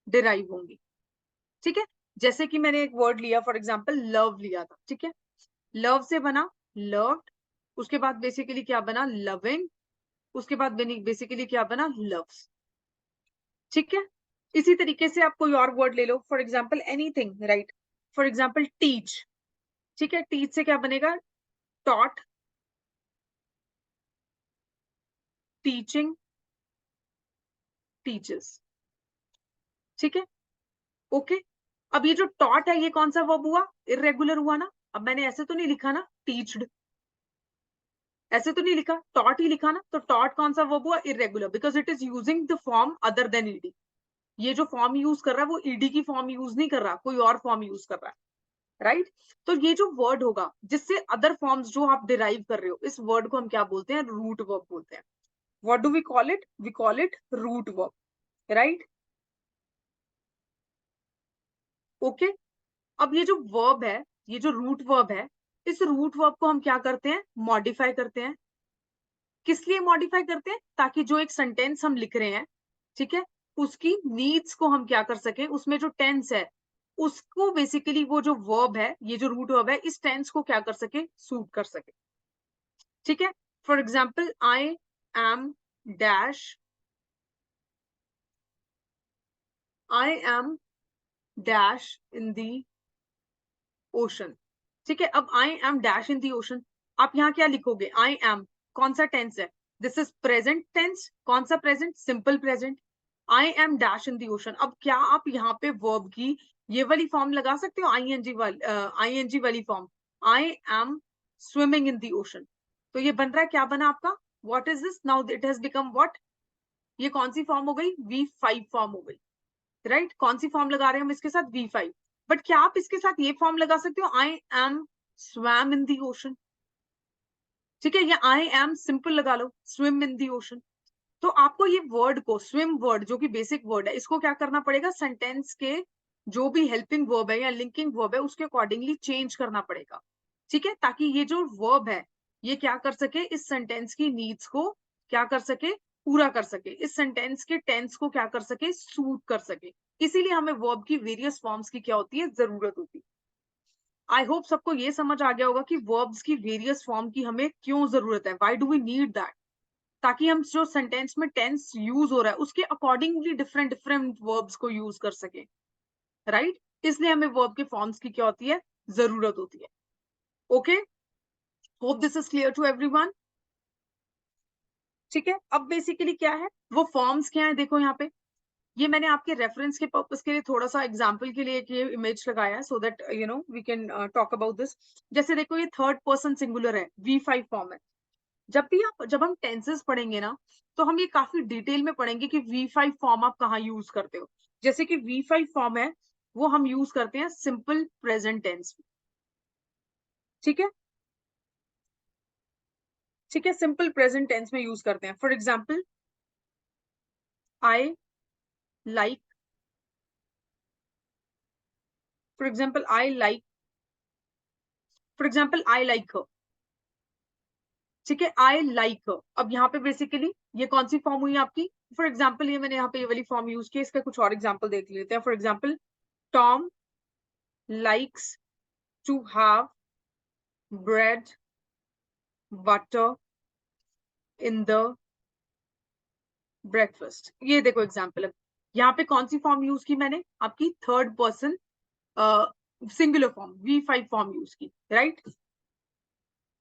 डिराइव होंगी, ठीक है? जैसे कि मैंने एक वर्ड लिया, फॉर एग्जांपल लव लिया था, ठीक है? लव से बना लव्ड, उसके बाद बेसिकली क्या बना? लविंग, उसके बाद बेसिकली क्या बना? लव्स, ठीक है? इसी तरीके से आप कोई और वर्ड ले लो, for example anything, right? For example teach, ठीक है? टीच से क्या बनेगा? टॉट, टीचिंग, टीचर्स, ठीक है? ओके। अब ये जो टॉट है ये कौन सा वर्ब हुआ? इरेगुलर हुआ ना? अब मैंने ऐसे तो नहीं लिखा ना टीच्ड, ऐसे तो नहीं लिखा, टॉट ही लिखा ना? तो टॉट कौन सा वर्ब हुआ? Irregular, because it is using the form other than ED. ये जो फॉर्म यूज कर रहा है वो ईडी की फॉर्म यूज नहीं कर रहा, कोई और फॉर्म यूज कर रहा है, राइट? तो ये जो वर्ड होगा जिससे अदर फॉर्म्स जो आप डिराइव कर रहे हो, इस वर्ड को हम क्या बोलते हैं? रूट वर्ब बोलते हैं। What do we call it? We call it root verb, right? Okay. अब ये जो वर्ब है, ये जो रूट वर्ब है, इस रूट वर्ब को हम क्या करते हैं? मॉडिफाई करते हैं। किस लिए मॉडिफाई करते हैं? ताकि जो एक सेंटेंस हम लिख रहे हैं, ठीक है, उसकी नीड्स को हम क्या कर सके, उसमें जो टेंस है उसको बेसिकली वो जो वर्ब है, ये जो रूट वर्ब है, इस टेंस को क्या कर सके? सूट कर सके, ठीक है? For example I am dash, I am dash in the ocean, ठीक है? अब आई am dash in the ocean, आप यहाँ क्या लिखोगे? आई एम कौन सा टेंस है? This is present tense. कौन सा present? Simple present. I am dash in the ocean. अब क्या आप यहाँ पे वर्ब की ये वाली फॉर्म लगा सकते हो? आईएनजी वाली form, I am swimming in the ocean. तो ये बन रहा है, क्या बना आपका? What is this now? It has become what? ये कौन सी फॉर्म हो गई? V5 फॉर्म हो गई, राइट? कौन सी फॉर्म लगा रहे हैं हम इसके साथ? V5। बट क्या आप इसके साथ ये फॉर्म लगा सकते हो? I am swum in the ocean, ठीक है? या आई एम सिंपल लगा लो, स्विम इन दी ओशन। तो आपको ये वर्ड को, स्विम वर्ड जो कि बेसिक वर्ड है, इसको क्या करना पड़ेगा? सेंटेंस के जो भी हेल्पिंग वर्ब है या लिंकिंग वर्ब है उसके अकॉर्डिंगली चेंज करना पड़ेगा, ठीक है? ताकि ये जो वर्ब है ये क्या कर सके? इस सेंटेंस की नीड्स को क्या कर सके? पूरा कर सके, इस सेंटेंस के टेंस को क्या कर सके? सूट कर सके। इसीलिए हमें वर्ब की वेरियस फॉर्म्स की क्या होती है? जरूरत होती है, आई होप सबको ये समझ आ गया होगा कि वर्ब्स की वेरियस फॉर्म की हमें क्यों जरूरत है, why do we need that, ताकि हम जो सेंटेंस में टेंस यूज हो रहा है उसके अकॉर्डिंगली डिफरेंट डिफरेंट वर्ब्स को यूज कर सके, राइट? इसलिए हमें वर्ब के फॉर्म्स की क्या होती है, जरूरत होती है। Okay, hope this is clear to everyone. ठीक है, अब बेसिकली क्या है, वो फॉर्म्स क्या है, देखो यहाँ पे ये मैंने आपके रेफरेंस के पर्पस के लिए थोड़ा सा एग्जांपल के लिए एक ये इमेज लगाया है, so that you know we can talk about this. जैसे देखो ये थर्ड पर्सन सिंगुलर है, V5 फॉर्म है। जब हम टेंसेस पढ़ेंगे ना, तो हम ये काफी डिटेल में पढ़ेंगे कि V5 फॉर्म आप कहाँ यूज करते हो। जैसे कि V5 फॉर्म है वो हम यूज करते हैं सिंपल प्रेजेंट टेंस। ठीक है, ठीक है, सिंपल प्रेजेंट टेंस में यूज करते हैं। For example, I like, for example I like, for example I like her. ठीक है, आई लाइक हर। अब यहाँ पे बेसिकली ये कौन सी फॉर्म हुई आपकी, फॉर एग्जाम्पल ये मैंने यहाँ पे ये वाली फॉर्म यूज की, इसका कुछ और एग्जाम्पल देख लेते हैं। For example, Tom likes to have bread butter in the breakfast. ये देखो एग्जाम्पल है। यहाँ पे कौन सी फॉर्म यूज की मैंने, आपकी third person singular form V5 form use की, राइट?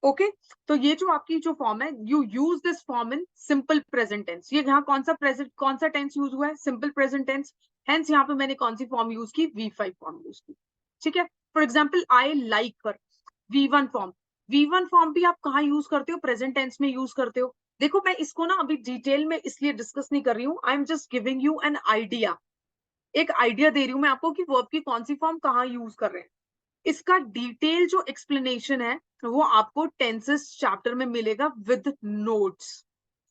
ओके, तो ये जो आपकी जो फॉर्म है, you use this form in simple present tense. ये यहाँ कौन सा टेंस यूज हुआ है, सिंपल प्रेजेंट टेंस। हेंस यहाँ पे मैंने कौन सी फॉर्म यूज की, V5 फॉर्म यूज की। ठीक है, for example I like her, V1 form. V1 form भी आप कहाँ यूज करते हो, प्रेजेंट टेंस में यूज करते हो। देखो मैं इसको ना अभी डिटेल में इसलिए डिस्कस नहीं कर रही हूँ, आई am just giving you an idea. एक आइडिया दे रही हूँ मैं आपको कि वर्ब की कौन सी फॉर्म कहाँ यूज कर रहे हैं। इसका डिटेल जो एक्सप्लेनेशन है वो आपको टेंसेस चैप्टर में मिलेगा with notes,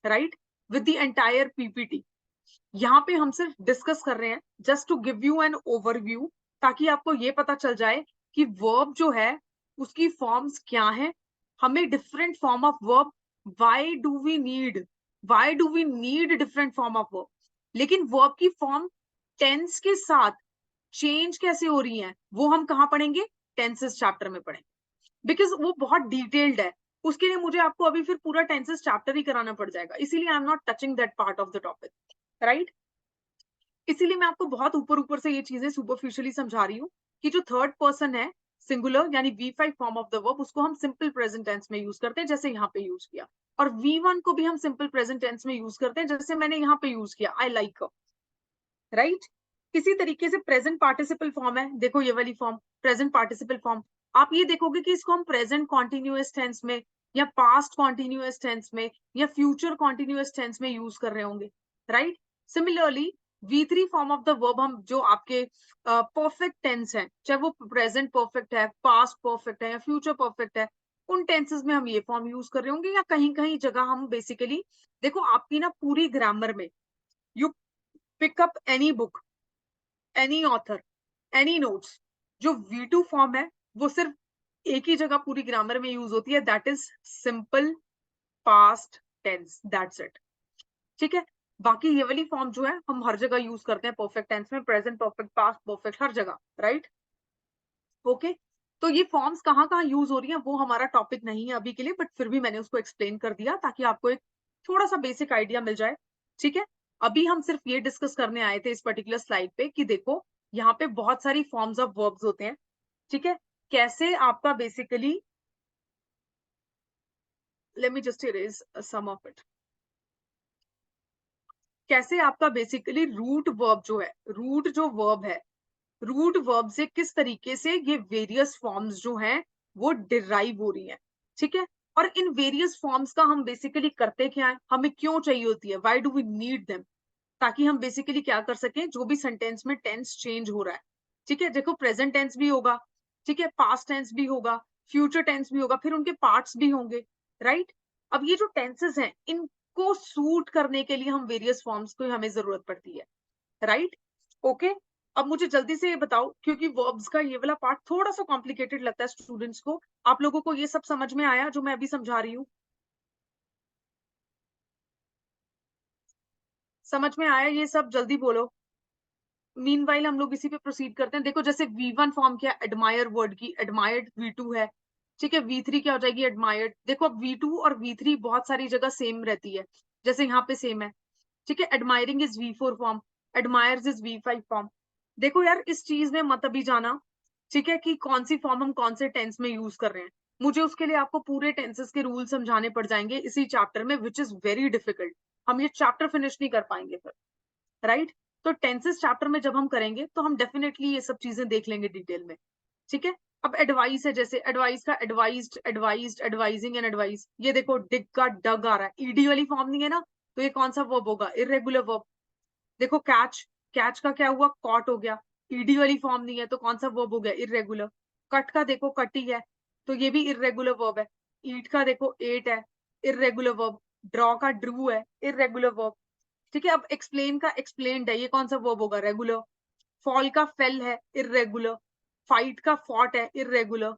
right, with the entire PPT. यहाँ पे हम सिर्फ डिस्कस कर रहे हैं just to give you an overview, ताकि आपको ये पता चल जाए कि वर्ब जो है उसकी फॉर्म्स क्या है, हमें different form of verb, why do we need different form of verb. लेकिन वर्ब की फॉर्म टेंस के साथ चेंज कैसे हो रही है वो हम कहाँ पढ़ेंगे, टेंसेस चैप्टर में पढ़ेंगे, बिकॉज वो बहुत डिटेल्ड है। उसके लिए मुझे आपको अभी फिर पूरा टेंसेस चैप्टर ही कराना पड़ जाएगा, इसीलिए I am not touching that part of the topic, right? इसीलिए मैं आपको बहुत ऊपर ऊपर से ये चीजें सुपरफिशियली समझा रही हूँ कि जो थर्ड पर्सन है सिंगुलर यानी V5 form of the verb, उसको हम सिंपल प्रेजेंट टेंस में यूज करते हैं जैसे यहाँ पे यूज किया, और V1 को भी हम सिंपल प्रेजेंट टेंस में यूज करते हैं जैसे मैंने यहाँ पे यूज किया, आई लाइक, राइट? इसी तरीके से प्रेजेंट पार्टिसिपल फॉर्म है, देखो ये वाली फॉर्म प्रेजेंट पार्टिसिपल फॉर्म, आप ये देखोगे कि इसको हम प्रेजेंट कॉन्टिन्यूअस टेंस में या पास्ट कॉन्टिन्यूअस टेंस में या फ्यूचर कॉन्टिन्यूअस टेंस में यूज कर रहे होंगे, right? Similarly V3 form of the verb हम जो आपके परफेक्ट टेंस है, चाहे वो प्रेजेंट परफेक्ट है, पास्ट परफेक्ट है या फ्यूचर परफेक्ट है, उन टेंसेस में हम ये फॉर्म यूज कर रहे होंगे, या कहीं कहीं जगह हम बेसिकली, देखो आपकी ना पूरी ग्रामर में, you pick up any book, any author, any notes, जो V2 फॉर्म है वो सिर्फ एक ही जगह पूरी ग्रामर में यूज होती है, that is simple past tense, that's it. ठीक है, बाकी ये वाली फॉर्म जो है हम हर जगह यूज करते हैं, परफेक्ट टेंस में, प्रेजेंट परफेक्ट, पास्ट परफेक्ट, हर जगह, राइट? ओके, तो ये फॉर्म्स कहाँ कहाँ यूज हो रही हैं वो हमारा टॉपिक नहीं है अभी के लिए, बट फिर भी मैंने उसको एक्सप्लेन कर दिया ताकि आपको एक थोड़ा सा बेसिक आइडिया मिल जाए। ठीक है, अभी हम सिर्फ ये डिस्कस करने आए थे इस पर्टिकुलर स्लाइड पे कि देखो यहाँ पे बहुत सारी फॉर्म्स ऑफ वर्ब्स होते हैं। ठीक है, कैसे आपका basically, let me just erase some of it, कैसे आपका बेसिकली रूट वर्ब जो है, रूट जो वर्ब है, रूट वर्ब से किस तरीके से ये वेरियस फॉर्म्स जो हैं वो डिराइव हो रही हैं। ठीक है, और इन वेरियस फॉर्म्स का हम बेसिकली करते क्या है, हमें क्यों चाहिए होती है, why do we need them, ताकि हम बेसिकली क्या कर सकें, जो भी सेंटेंस में टेंस चेंज हो रहा है। ठीक है, देखो प्रेजेंट टेंस भी होगा, ठीक है, पास्ट टेंस भी होगा, फ्यूचर टेंस भी होगा, फिर उनके पार्ट्स भी होंगे, राइट? अब ये जो टेंसेस हैं इनको सूट करने के लिए हम वेरियस फॉर्म्स को हमें जरूरत पड़ती है, राइट? ओके, अब मुझे जल्दी से ये बताओ, क्योंकि वर्ब्स का ये वाला पार्ट थोड़ा सा कॉम्प्लिकेटेड लगता है स्टूडेंट्स को, आप लोगों को ये सब समझ में आया जो मैं अभी समझा रही हूँ, समझ में आया ये सब, जल्दी बोलो। मीनवाइल हम लोग इसी पे प्रोसीड करते हैं। देखो जैसे V1 फॉर्म किया एडमायर वर्ड की, एडमायर्ड V2 है, ठीक है। V3 क्या हो जाएगी, एडमायर्ड। देखो अब V2 और V3 बहुत सारी जगह सेम रहती है, जैसे यहाँ पे सेम है, ठीक है। Admiring is V4 form, admires is V5 form. देखो यार इस चीज में मत अभी जाना, ठीक है, कि कौन सी फॉर्म हम कौन से टेंस में यूज कर रहे हैं। मुझे उसके लिए आपको पूरे टेंसेस के रूल समझाने पड़ जाएंगे इसी चैप्टर में, विच इज वेरी डिफिकल्ट। हम ये चैप्टर फिनिश नहीं कर पाएंगे फिर, राइट। तो टेंसेस चैप्टर में जब हम करेंगे तो हम डेफिनेटली ये सब चीजें देख लेंगे डिटेल में, ठीक है। अब एडवाइस है, जैसे एडवाइस का advised, advised, advising and advice. ये देखो डिग का डग आ रहा है, ईडी वाली फॉर्म नहीं है ना, तो ये कौन सा वर्ब होगा, इरेगुलर वर्ब। देखो कैच, कैच का क्या हुआ, कॉट हो गया, ईडी वाली फॉर्म नहीं है तो कौन सा वर्ब हो गया, इरेगुलर। कट का देखो कटी है, तो ये भी इरेगुलर वर्ब है। ईट का देखो एट है, इरेगुलर वर्ब। ड्रॉ का ड्रू है, इरेगुलर वर्ब, ठीक है। अब एक्सप्लेन का एक्सप्लेन्ड है, ये कौन सा वर्ब होगा, रेगुलर। फॉल का फेल है, इरेगुलर। फाइट का फॉट है, इरेगुलर,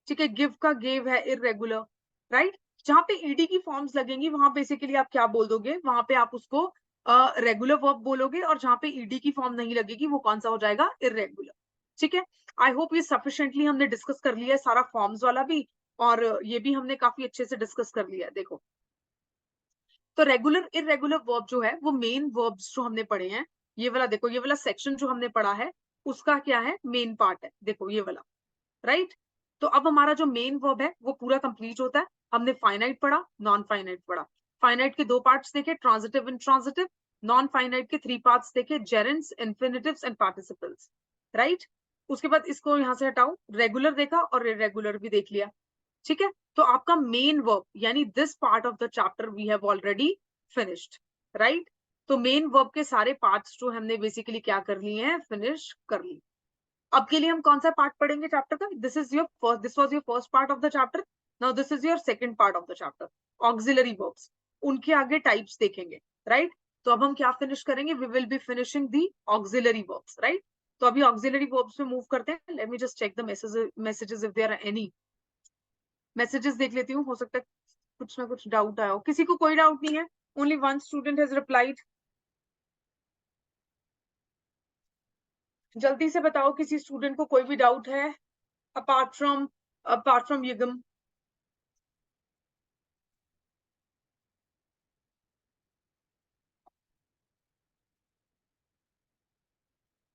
ठीक है। गिव का गेव है, इरेगुलर, राइट। जहां पे ईडी की फॉर्म्स लगेंगी वहां बेसिकली आप क्या बोल दोगे, वहां पे आप उसको रेगुलर वर्ब बोलोगे, और जहां पे ईडी की फॉर्म नहीं लगेगी वो कौन सा हो जाएगा, इरेगुलर, ठीक है। आई होप ये सफिशिएंटली हमने डिस्कस कर लिया है सारा फॉर्म्स वाला भी, और ये भी हमने काफी अच्छे से डिस्कस कर लिया है। देखो तो रेगुलर इरेगुलर वर्ब जो है वो मेन वर्ब्स जो हमने पढ़े हैं, ये वाला देखो, ये वाला सेक्शन जो हमने पढ़ा है उसका क्या है, मेन पार्ट है, देखो ये वाला, राइट। तो अब हमारा जो मेन वर्ब है वो पूरा कंप्लीट होता है। हमने फाइनाइट पढ़ा, नॉन फाइनाइट पढ़ा। फाइनाइट के दो पार्ट्स देखे, ट्रांजिटिव, इंट्रांजिटिव। नॉन फाइनाइट के थ्री पार्ट्स देखे, जेरेंट्स, इन्फिनिटिव्स एंड पार्टिसिपल्स, राइट। उसके बाद इसको यहां से हटाओ, रेगुलर देखा और इरेगुलर भी देख लिया, ठीक है। तो आपका मेन वर्ब यानी this part of the chapter we have already finished, right. तो मेन वर्ब के सारे पार्ट्स जो हमने बेसिकली क्या कर लिए हैं, फिनिश कर लिए। अब के लिए हम कौन सा पार्ट पढ़ेंगे चैप्टर का, this is your first, this was your first part of the chapter, now this is your second part of the chapter, auxiliary verbs. उनके आगे टाइप्स देखेंगे, राइट। तो अब हम क्या फिनिश करेंगे, we will be finishing the auxiliary verbs, right. तो अभी ऑक्सिलरी वर्ब्स में मूव करते हैं। Let me just check the messages if there are any messages, देख लेती हूँ, हो सकता है कुछ ना कुछ डाउट आया हो। किसी को कोई डाउट नहीं है, only one student has replied. जल्दी से बताओ किसी स्टूडेंट को कोई भी डाउट है, अपार्ट फ्रॉम युगम।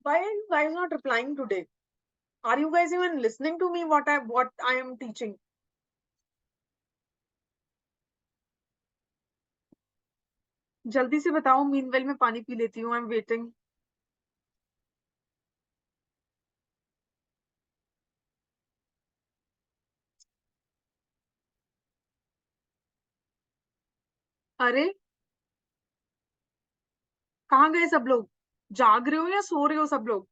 Why are you guys not replying today? Are you guys even listening to me what I am teaching? जल्दी से बताओ, मीनवेल में पानी पी लेती हूँ, आई एम वेटिंग। अरे कहाँ गए सब लोग, जाग रहे हो या सो रहे हो सब लोग?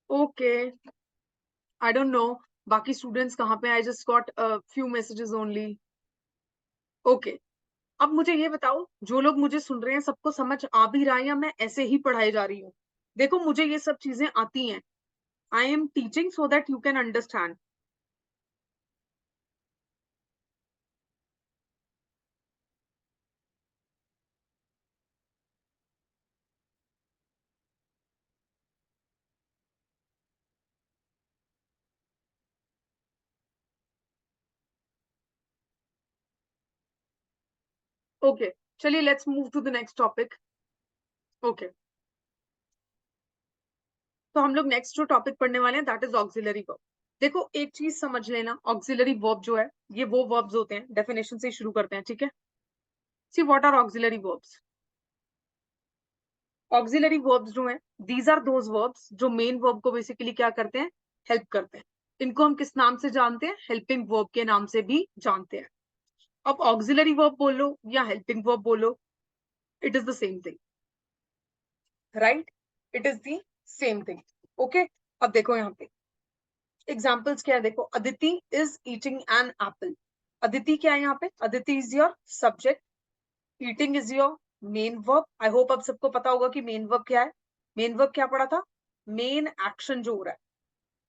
ओके, आई डोंट नो बाकी स्टूडेंट्स कहाँ पे, I just got few messages only. Okay, अब मुझे ये बताओ, जो लोग मुझे सुन रहे हैं सबको समझ आ भी रहा है या मैं ऐसे ही पढ़ाई जा रही हूँ? देखो मुझे ये सब चीजें आती हैं, I am teaching so that you can understand. Okay, चलिए let's move to the next topic. Okay, तो हम लोग नेक्स्ट जो टॉपिक पढ़ने वाले हैं दैट इज ऑक्सिलरी वर्ब। देखो एक चीज समझ लेना, ऑक्सिलरी वर्ब जो है ये वो वर्ब्स होते हैं, डेफिनेशन से शुरू करते हैं, ठीक है। See what are auxiliary verbs? Auxiliary verbs जो हैं दीज आर दोज वर्ब्स जो मेन वर्ब को बेसिकली क्या करते हैं, हेल्प करते हैं। इनको हम किस नाम से जानते हैं, हेल्पिंग वर्ब के नाम से भी जानते हैं। अब ऑक्सिलरी वर्ब बोलो या हेल्पिंग वर्ब बोलो, it is the same thing, right. It is the same thing, okay. अब देखो यहाँ पे एग्जाम्पल्स क्या है, देखो Aditi is eating an apple. Aditi क्या है यहाँ पे, Aditi is your subject, eating is your main verb. I hope अब सबको पता होगा कि मेन वर्ब क्या है। मेन वर्ब क्या पढ़ा था? मेन एक्शन जो हो रहा है,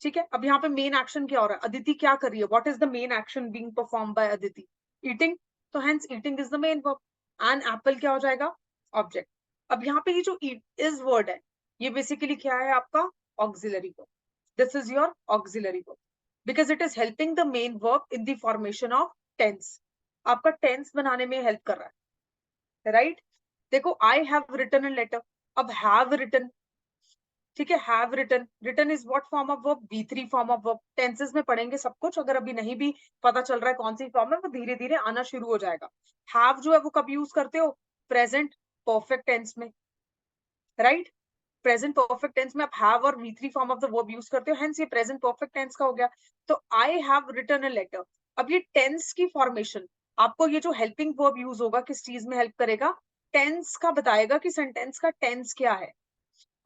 ठीक है। अब यहाँ पे मेन एक्शन क्या हो रहा है? अदिति क्या कर रही है? What is the main action being perform by Aditi? Eating. तो hence eating is the main verb and apple क्या हो जाएगा? ऑब्जेक्ट। अब यहाँ पे ये जो इज वर्ड है, ये बेसिकली क्या है? आपका auxiliary verb. This is your auxiliary verb because it is helping the main verb in the formation of tense. आपका टेंस बनाने में हेल्प कर रहा है, राइट? देखो, I have written a letter. अब हैव रिटन, ठीक है, have written. Written is what form of verb? बी3 फॉर्म ऑफ वर्ब। टेंसेस में पढ़ेंगे सब कुछ। अगर अभी नहीं भी पता चल रहा है कौन सी फॉर्म है, वो धीरे धीरे आना शुरू हो जाएगा। हैव जो है वो कब यूज करते हो? प्रेजेंट परफेक्ट टेंस में, राइट? प्रेजेंट परफेक्ट टेंस में आप हैव और V3 form of the verb use करते हो, हेंस ये प्रेजेंट परफेक्ट टेंस का हो गया। तो I have written a letter. अब ये टेंस की फॉर्मेशन, आपको ये जो हेल्पिंग वर्ब यूज होगा किस चीज में हेल्प करेगा? टेंस का बताएगा कि सेंटेंस का टेंस क्या है।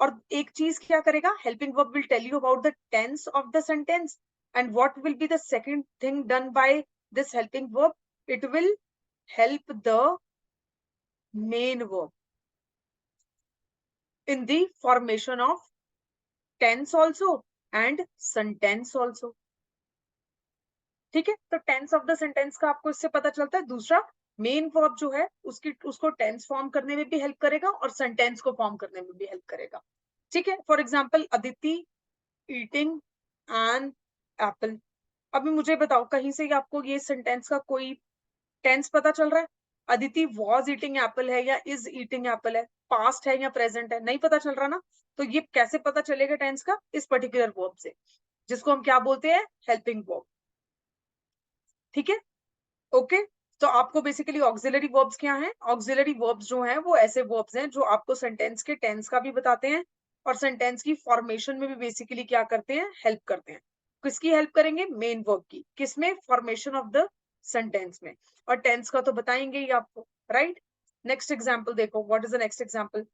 और एक चीज क्या करेगा? Helping verb will tell you about the tense of the sentence and what will be the second thing done by this helping verb? It will help the main verb in the formation of tense also and sentence also, ठीक है। तो tense of the sentence का आपको इससे पता चलता है। दूसरा, मेन वर्ब जो है उसको टेंस फॉर्म करने में भी हेल्प करेगा और सेंटेंस को फॉर्म करने में भी हेल्प करेगा, ठीक है। For example, Aditi eating an apple. अभी मुझे बताओ, कहीं से आपको ये सेंटेंस का कोई टेंस पता चल रहा है? अदिति वॉज ईटिंग एप्पल है या इज ईटिंग एप्पल है? पास्ट है या प्रेजेंट है? नहीं पता चल रहा ना। तो ये कैसे पता चलेगा टेंस का? इस पर्टिकुलर वर्ब से, जिसको हम क्या बोलते हैं? हेल्पिंग वर्ब, ठीक है। ओके, तो आपको बेसिकली ऑक्सिलरी वर्ब्स क्या हैं? ऑक्सिलरी वर्ब्स जो हैं वो ऐसे वर्ब्स हैं जो आपको सेंटेंस के टेंस का भी बताते हैं और सेंटेंस की फॉर्मेशन में भी बेसिकली क्या करते हैं? हेल्प करते हैं। किसकी हेल्प करेंगे? मेन वर्ब की। किसमें? फॉर्मेशन ऑफ द सेंटेंस में। और टेंस का तो बताएंगे ही आपको, राइट? नेक्स्ट एग्जाम्पल देखो, what is the next example?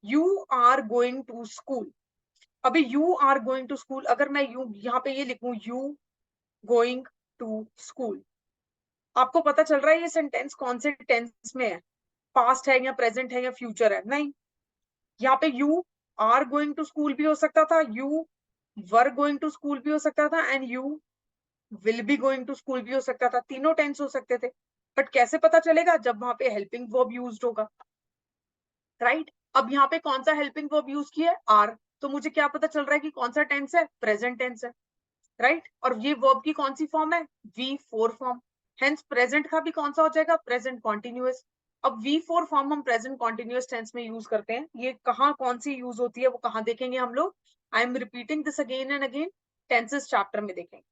You are going to school. अभी you are going to school, अगर मैं यू यहाँ पे ये लिखूं, यू गोइंग टू स्कूल, आपको पता चल रहा है ये सेंटेंस कौन से टेंस में है? पास्ट है या प्रेजेंट है या फ्यूचर है? नहीं। यहाँ पे you are going to school भी हो सकता था, you were going to school भी हो सकता था and you will be going to school भी हो सकता था। तीनों टेंस हो सकते थे। बट कैसे पता चलेगा? जब वहां पे हेल्पिंग वर्ब यूज्ड होगा, राइट? अब यहाँ पे कौन सा हेल्पिंग वर्ब यूज किया है? आर। तो मुझे क्या पता चल रहा है कि कौन सा टेंस है? प्रेजेंट टेंस है, राइट? और ये वर्ब की कौन सी फॉर्म है? V4 form. हेंस प्रेजेंट का भी कौन सा हो जाएगा? Present continuous. अब V4 फॉर्म हम प्रेजेंट कॉन्टिन्यूअस टेंस में यूज करते हैं। ये कहाँ कौन सी यूज होती है वो कहाँ देखेंगे हम लोग? I am repeating this again and again, tenses chapter में देखेंगे।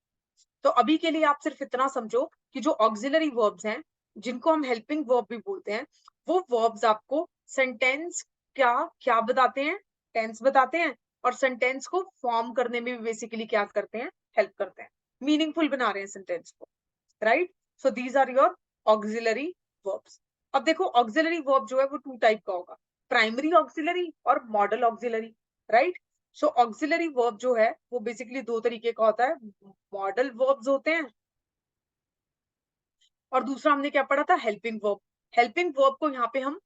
तो अभी के लिए आप सिर्फ इतना समझो कि जो ऑक्सिलरी वर्ब्स हैं, जिनको हम हेल्पिंग वर्ब भी बोलते हैं, वो वर्ब्स आपको सेंटेंस क्या क्या बताते हैं? टेंस बताते हैं। और सेंटेंस को फॉर्म करने में भी बेसिकली क्या करते हैं? हेल्प करते हैं। मीनिंगफुल बना रहे हैं सेंटेंस को, right? So these are your auxiliary verbs. अब देखो, ऑक्सिलरी वर्ब जो है वो टू टाइप का होगा, प्राइमरी ऑक्सिलरी और मॉडल ऑक्सिलरी, राइट? सो ऑक्सिलरी वर्ब जो है वो बेसिकली दो तरीके का होता है। मॉडल वर्ब्स होते हैं और दूसरा हमने क्या पढ़ा था? Helping verb. हेल्पिंग वर्ब को यहाँ पे हम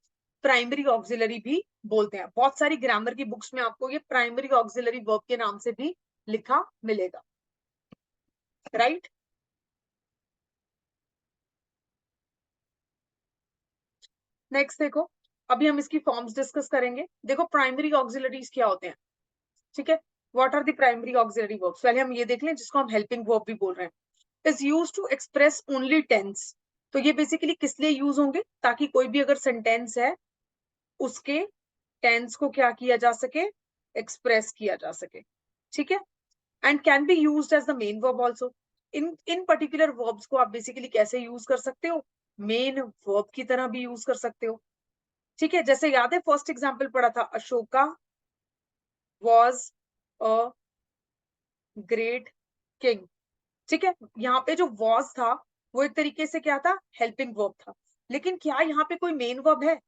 प्राइमरी ऑक्सिलरी भी बोलते हैं। बहुत सारी ग्रामर की बुक्स में आपको ये प्राइमरी ऑक्सिलरी वर्ब के नाम से भी लिखा मिलेगा, राइट? नेक्स्ट देखो, अभी हम इसकी फॉर्म्स डिस्कस करेंगे। देखो, प्राइमरी ऑक्सिलरीज क्या होते हैं, ठीक है? What are the primary auxiliary verbs? पहले हम ये देख लें जिसको हम हेल्पिंग वर्ब भी बोल रहे हैं। Is used to express only tense. तो ये बेसिकली किस लिए यूज होंगे? ताकि कोई भी अगर सेंटेंस है उसके टेंस को क्या किया जा सके? एक्सप्रेस किया जा सके, ठीक है। And can be used as the main verb also. इन पर्टिकुलर वर्ब्स को आप बेसिकली कैसे यूज कर सकते हो? मेन वर्ब की तरह भी यूज कर सकते हो, ठीक है। जैसे याद है फर्स्ट एग्जांपल पढ़ा था, Ashoka was a great king, ठीक है। यहाँ पे जो वॉज था वो एक तरीके से क्या था? हेल्पिंग वर्ब था। लेकिन क्या यहाँ पे कोई मेन वर्ब है?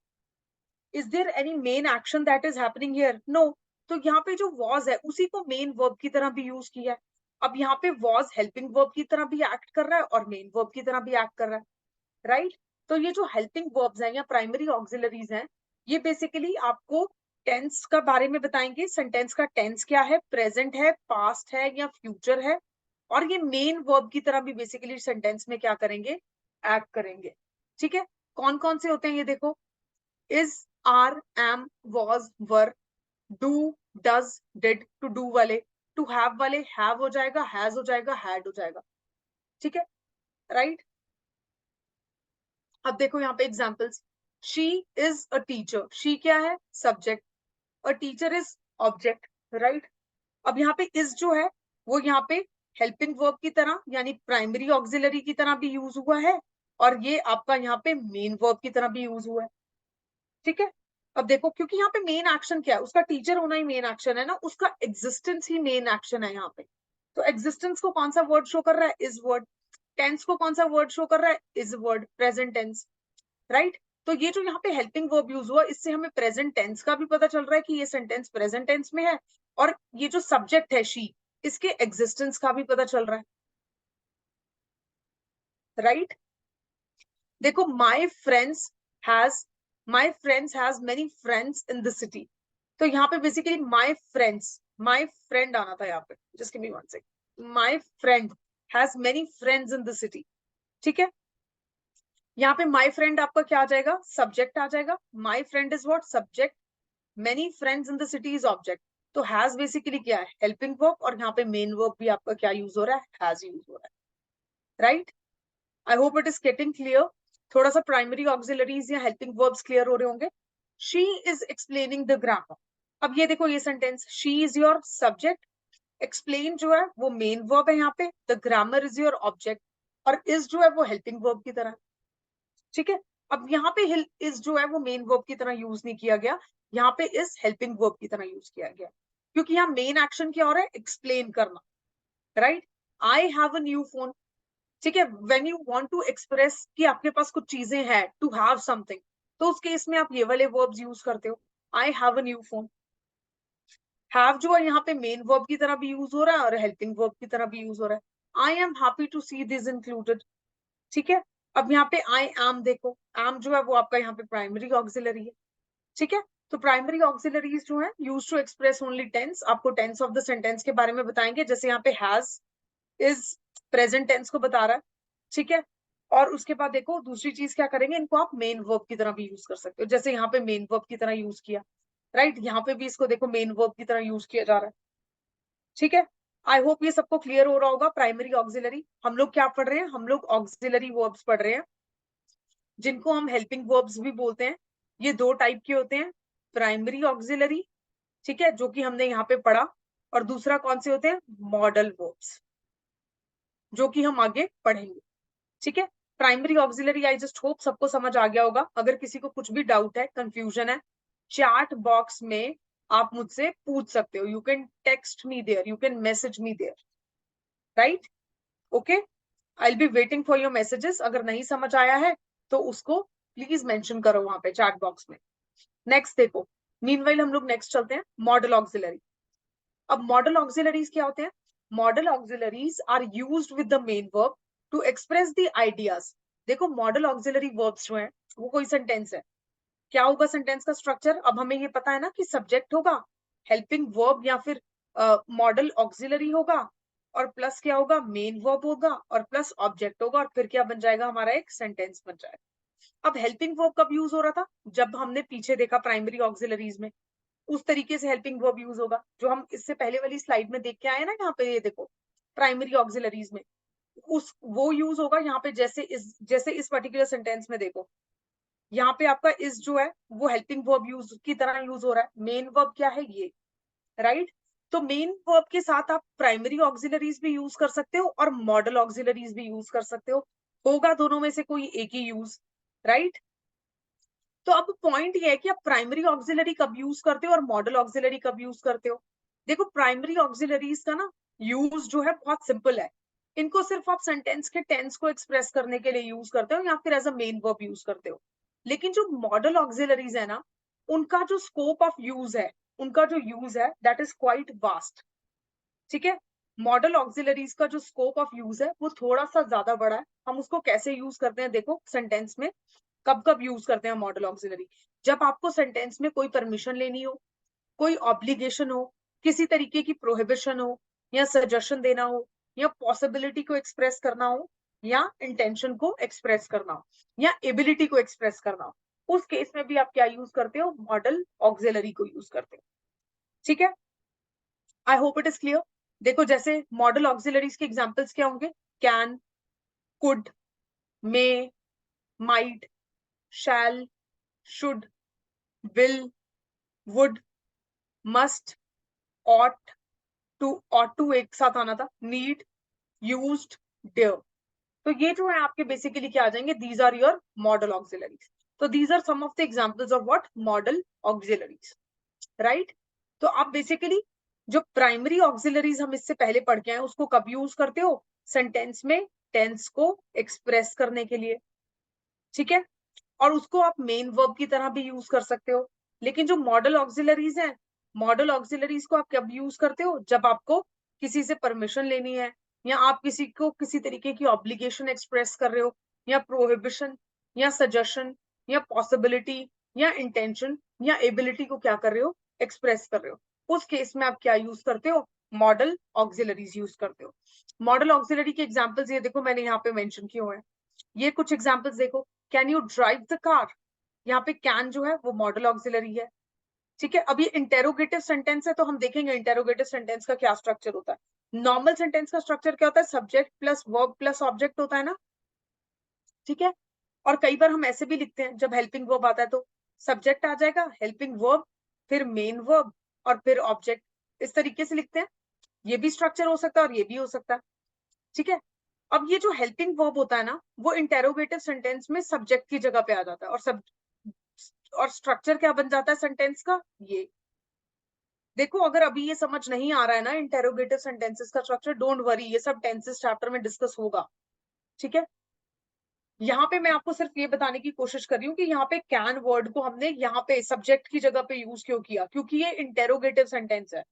Is there any main action that is happening here? No. तो यहाँ पे जो वॉज है उसी को मेन वर्ब की तरह भी यूज किया है। अब यहाँ पे वॉज हेल्पिंग वर्ब की तरह भी एक्ट कर रहा है और मेन वर्ब की तरह भी एक्ट कर रहा है, राइट? तो ये जो हेल्पिंग वर्ब्स हैं या प्राइमरी ऑक्सिलरीज हैं, ये बेसिकली आपको टेंस का बारे में बताएंगे। सेंटेंस का टेंस क्या है, प्रेजेंट है, पास्ट है या फ्यूचर है, और ये मेन वर्ब की तरह भी बेसिकली सेंटेंस में क्या करेंगे, एक्ट करेंगे। ठीक है, कौन कौन से होते हैं ये देखो, is, are, am, was, were, do, does, did, to do वाले, टू हैव वाले हैव हो जाएगा, हैज हो जाएगा, हैड हो जाएगा। ठीक है, राइट। अब देखो यहाँ पे examples, she is a teacher, she क्या है, subject, a teacher is object, right. अब यहाँ पे इज जो है वो यहाँ पे हेल्पिंग वर्ब की तरह यानी प्राइमरी ऑक्सिलरी की तरह भी यूज हुआ है, और ये आपका यहाँ पे मेन वर्ब की तरह भी यूज हुआ है। ठीक है, अब देखो क्योंकि यहाँ पे मेन एक्शन क्या है, उसका टीचर होना ही मेन एक्शन है ना, उसका एग्जिस्टेंस ही मेन एक्शन है यहाँ पे। तो एग्जिस्टेंस को कौन सा वर्ड शो कर रहा है, इज वर्ड। टेंस को कौन सा वर्ड शो कर रहा है, is word, present tense, right. तो ये जो यहाँ पे हेल्पिंग वर्ब यूज हुआ, इससे हमें प्रेजेंट टेंस का भी पता चल रहा है कि ये सेंटेंस प्रेजेंट टेंस में है, और ये जो सब्जेक्ट है शी, इसके एग्जिस्टेंस का भी पता चल रहा है, राइट। देखो my friends has many friends in the city. तो यहाँ पे बेसिकली माई फ्रेंड आना था यहाँ पे, just give me one second, my friend has many friends in the city. ठीक है, यहाँ पे माई फ्रेंड आपका क्या आ जाएगा, सब्जेक्ट आ जाएगा, my friend is what, subject, many friends in the city is object. तो हैज बेसिकली क्या है, हेल्पिंग वर्ब, और यहाँ पे मेन वर्ब भी आपका क्या यूज हो रहा है, हैज यूज हो रहा है, right. I hope it is getting clear. थोड़ा सा प्राइमरी ऑक्सिलरीज या हेल्पिंग वर्ब्स क्लियर हो रहे होंगे। She is explaining the grammar. अब ये देखो ये sentence, she is your subject, explain जो है वो मेन वर्ब है यहाँ पे, the grammar is your object, और इज जो है वो हेल्पिंग वर्ब की तरह। ठीक है, अब यहाँ पे इज जो है वो मेन वर्ब की तरह यूज नहीं किया गया, यहाँ पे इज हेल्पिंग वर्ब की तरह यूज किया गया, क्योंकि यहाँ मेन एक्शन क्या हो रहा है, एक्सप्लेन करना, right. I have a new phone. ठीक है, when you want to express कि आपके पास कुछ चीजें हैं, टू हैव समथिंग, तो उस केस में आप ये वाले वर्ब्स यूज करते हो, आई have a new phone. Have जो है यहाँ पे मेन वर्ब की तरह भी यूज हो रहा है और हेल्पिंग वर्ब की तरह भी यूज हो रहा है। I am happy to see this included. ठीक है, अब यहाँ पे आई एम देखो, एम जो है वो आपका यहाँ पे प्राइमरी ऑक्सिलरी है। ठीक है, तो प्राइमरी ऑक्सिलरीज जो है use to express only tense, आपको टेंस ऑफ द सेंटेंस के बारे में बताएंगे, जैसे यहाँ पे हैज, इज प्रेजेंट टेंस को बता रहा है। ठीक है, और उसके बाद देखो दूसरी चीज क्या करेंगे, इनको आप मेन वर्ब की तरह भी यूज कर सकते हो, जैसे यहाँ पे मेन वर्ब की तरह यूज किया, राइट। यहाँ पे भी इसको देखो मेन वर्ब की तरह यूज किया जा रहा है। ठीक है, आई होप ये सबको क्लियर हो रहा होगा। प्राइमरी ऑक्सिलरी हम लोग क्या पढ़ रहे हैं, हम लोग ऑक्सिलरी वर्ब्स पढ़ रहे हैं, जिनको हम हेल्पिंग वर्ब्स भी बोलते हैं। ये दो टाइप के होते हैं, प्राइमरी ऑक्सिलरी, ठीक है, जो कि हमने यहाँ पे पढ़ा, और दूसरा कौन से होते हैं, मॉडल वर्ब्स, जो कि हम आगे पढ़ेंगे। ठीक है, primary auxiliary I just hope सबको समझ आ गया होगा। अगर किसी को कुछ भी डाउट है, कंफ्यूजन है, चैट बॉक्स में आप मुझसे पूछ सकते हो, you can text me there, you can message me there, right. Okay, I will be waiting for your messages. अगर नहीं समझ आया है तो उसको प्लीज मेंशन करो वहां पे चैट बॉक्स में। नेक्स्ट देखो, मीनवाइल हम लोग नेक्स्ट चलते हैं, मॉडल ऑक्सिलरी। अब मॉडल ऑक्सिलरीज क्या होते हैं, modal auxiliaries are used with the main verb to express the ideas. देखो मॉडल ऑक्सिलरी वर्ब्स जो है वो कोई सेंटेंस है, क्या होगा सेंटेंस का स्ट्रक्चर, अब हमें ये पता है ना कि सब्जेक्ट होगा, हेल्पिंग वर्ब या फिर मॉडल ऑक्सिलरी होगा, और प्लस क्या होगा, मेन वर्ब होगा, और प्लस ऑब्जेक्ट होगा, और फिर क्या बन जाएगा, हमारा एक सेंटेंस बन जाएगा। अब हेल्पिंग वर्ब कब यूज हो रहा था, जब हमने पीछे देखा प्राइमरी ऑक्सिलरीज में, उस तरीके से हेल्पिंग वर्ब यूज होगा जो हम इससे पहले वाली स्लाइड में देख के आए ना, यहाँ पे ये देखो प्राइमरी ऑक्सिलरीज में उस वो यूज होगा यहाँ पे, जैसे इस पर्टिकुलर सेंटेंस में देखो, यहाँ पे आपका इज जो है वो हेल्पिंग वर्ब यूज की तरह यूज हो रहा है, मेन वर्ब क्या है ये, राइट। तो मेन वर्ब के साथ आप प्राइमरी ऑक्सिलरीज भी यूज कर सकते हो और मॉडल ऑक्सिलरीज भी यूज कर सकते हो, होगा दोनों में से कोई एक ही यूज, राइट। तो अब पॉइंट ये है कि आप प्राइमरी ऑक्सिलरी कब यूज करते हो और मॉडल ऑक्सिलरी कब यूज करते हो। देखो प्राइमरी ऑक्सिलरीज का ना यूज जो है बहुत सिंपल है, इनको सिर्फ आप सेंटेंस के टेंस को एक्सप्रेस करने के लिए यूज करते हो या फिर as a main verb use करते हो। लेकिन जो मॉडल ऑक्सिलरीज है ना, उनका जो स्कोप ऑफ यूज है, उनका जो यूज है दैट इज क्वाइट वास्ट। ठीक है, मॉडल ऑक्सिलरीज का जो स्कोप ऑफ यूज है वो थोड़ा सा ज्यादा बड़ा है। हम उसको कैसे यूज करते हैं, देखो सेंटेंस में कब कब यूज करते हैं मॉडल ऑक्सिलरी। जब आपको सेंटेंस में कोई परमिशन लेनी हो, कोई ऑब्लिगेशन हो, किसी तरीके की प्रोहिबिशन हो, या सजेशन देना हो, या पॉसिबिलिटी को एक्सप्रेस करना हो, या इंटेंशन को एक्सप्रेस करना हो, या एबिलिटी को एक्सप्रेस करना हो, उस केस में भी आप क्या यूज करते हो, मॉडल ऑक्सिलरी को यूज करते हो। ठीक है, I hope it is clear. देखो जैसे मॉडल ऑक्सिलरीज के एग्जांपल्स क्या होंगे, can, could, may, might, shall, should, will, would, must, ought, to एक साथ आना था, नीड, यूज्ड, डेयर। तो ये जो है आपके बेसिकली क्या आ जाएंगे, these are your modal auxiliaries. तो these are some of the examples of what, modal auxiliaries, right. तो आप बेसिकली जो प्राइमरी ऑक्सिलरीज हम इससे पहले पढ़ के आए उसको कब यूज करते हो, सेंटेंस में टेंस को एक्सप्रेस करने के लिए, ठीक है। और उसको आप मेन वर्ब की तरह भी यूज कर सकते हो। लेकिन जो मॉडल ऑक्सिलरीज हैं, मॉडल ऑक्सिलरीज को आप कब यूज करते हो, जब आपको किसी से परमिशन लेनी है, या आप किसी को किसी तरीके की ऑब्लिगेशन एक्सप्रेस कर रहे हो, या प्रोहिबिशन, या सजेशन, या पॉसिबिलिटी, या इंटेंशन, या एबिलिटी को क्या कर रहे हो, एक्सप्रेस कर रहे हो। उस केस में आप क्या यूज करते हो, मॉडल ऑक्सिलरीज यूज करते हो। मॉडल ऑक्सिलरी के एग्जाम्पल्स ये देखो मैंने यहाँ पे मेंशन किए हुए हैं। ये कुछ एग्जाम्पल्स देखो, can you drive the car, यहाँ पे कैन जो है वो मॉडल ऑक्सिलरी है, ठीक है। अब ये इंटेरोगेटिव सेंटेंस है, तो हम देखेंगे इंटेरोगेटिव सेंटेंस का क्या स्ट्रक्चर होता है। नॉर्मल सेंटेंस का स्ट्रक्चर क्या होता है, subject plus verb plus object होता है ना, ठीक है। और कई बार हम ऐसे भी लिखते हैं, जब हेल्पिंग वर्ब आता है तो सब्जेक्ट आ जाएगा, हेल्पिंग वर्ब, फिर मेन वर्ब, और फिर ऑब्जेक्ट, इस तरीके से लिखते हैं। ये भी स्ट्रक्चर हो सकता है और ये भी हो सकता है, ठीक है। अब ये जो हेल्पिंग वर्ब होता है ना, वो इंटेरोगेटिव सेंटेंस में सब्जेक्ट की जगह पे आ जाता है, और स्ट्रक्चर क्या बन जाता है सेंटेंस का, ये देखो। अगर अभी ये समझ नहीं आ रहा है ना इंटेरोगेटिव सेंटेंसेस का स्ट्रक्चर, डोंट वरी, ये सब टेंसेस चैप्टर में डिस्कस होगा, ठीक है। यहाँ पे मैं आपको सिर्फ ये बताने की कोशिश कर रही हूँ कि यहाँ पे कैन वर्ड को हमने यहाँ पे सब्जेक्ट की जगह पे यूज क्यों किया, क्योंकि ये इंटेरोगेटिव सेंटेंस है।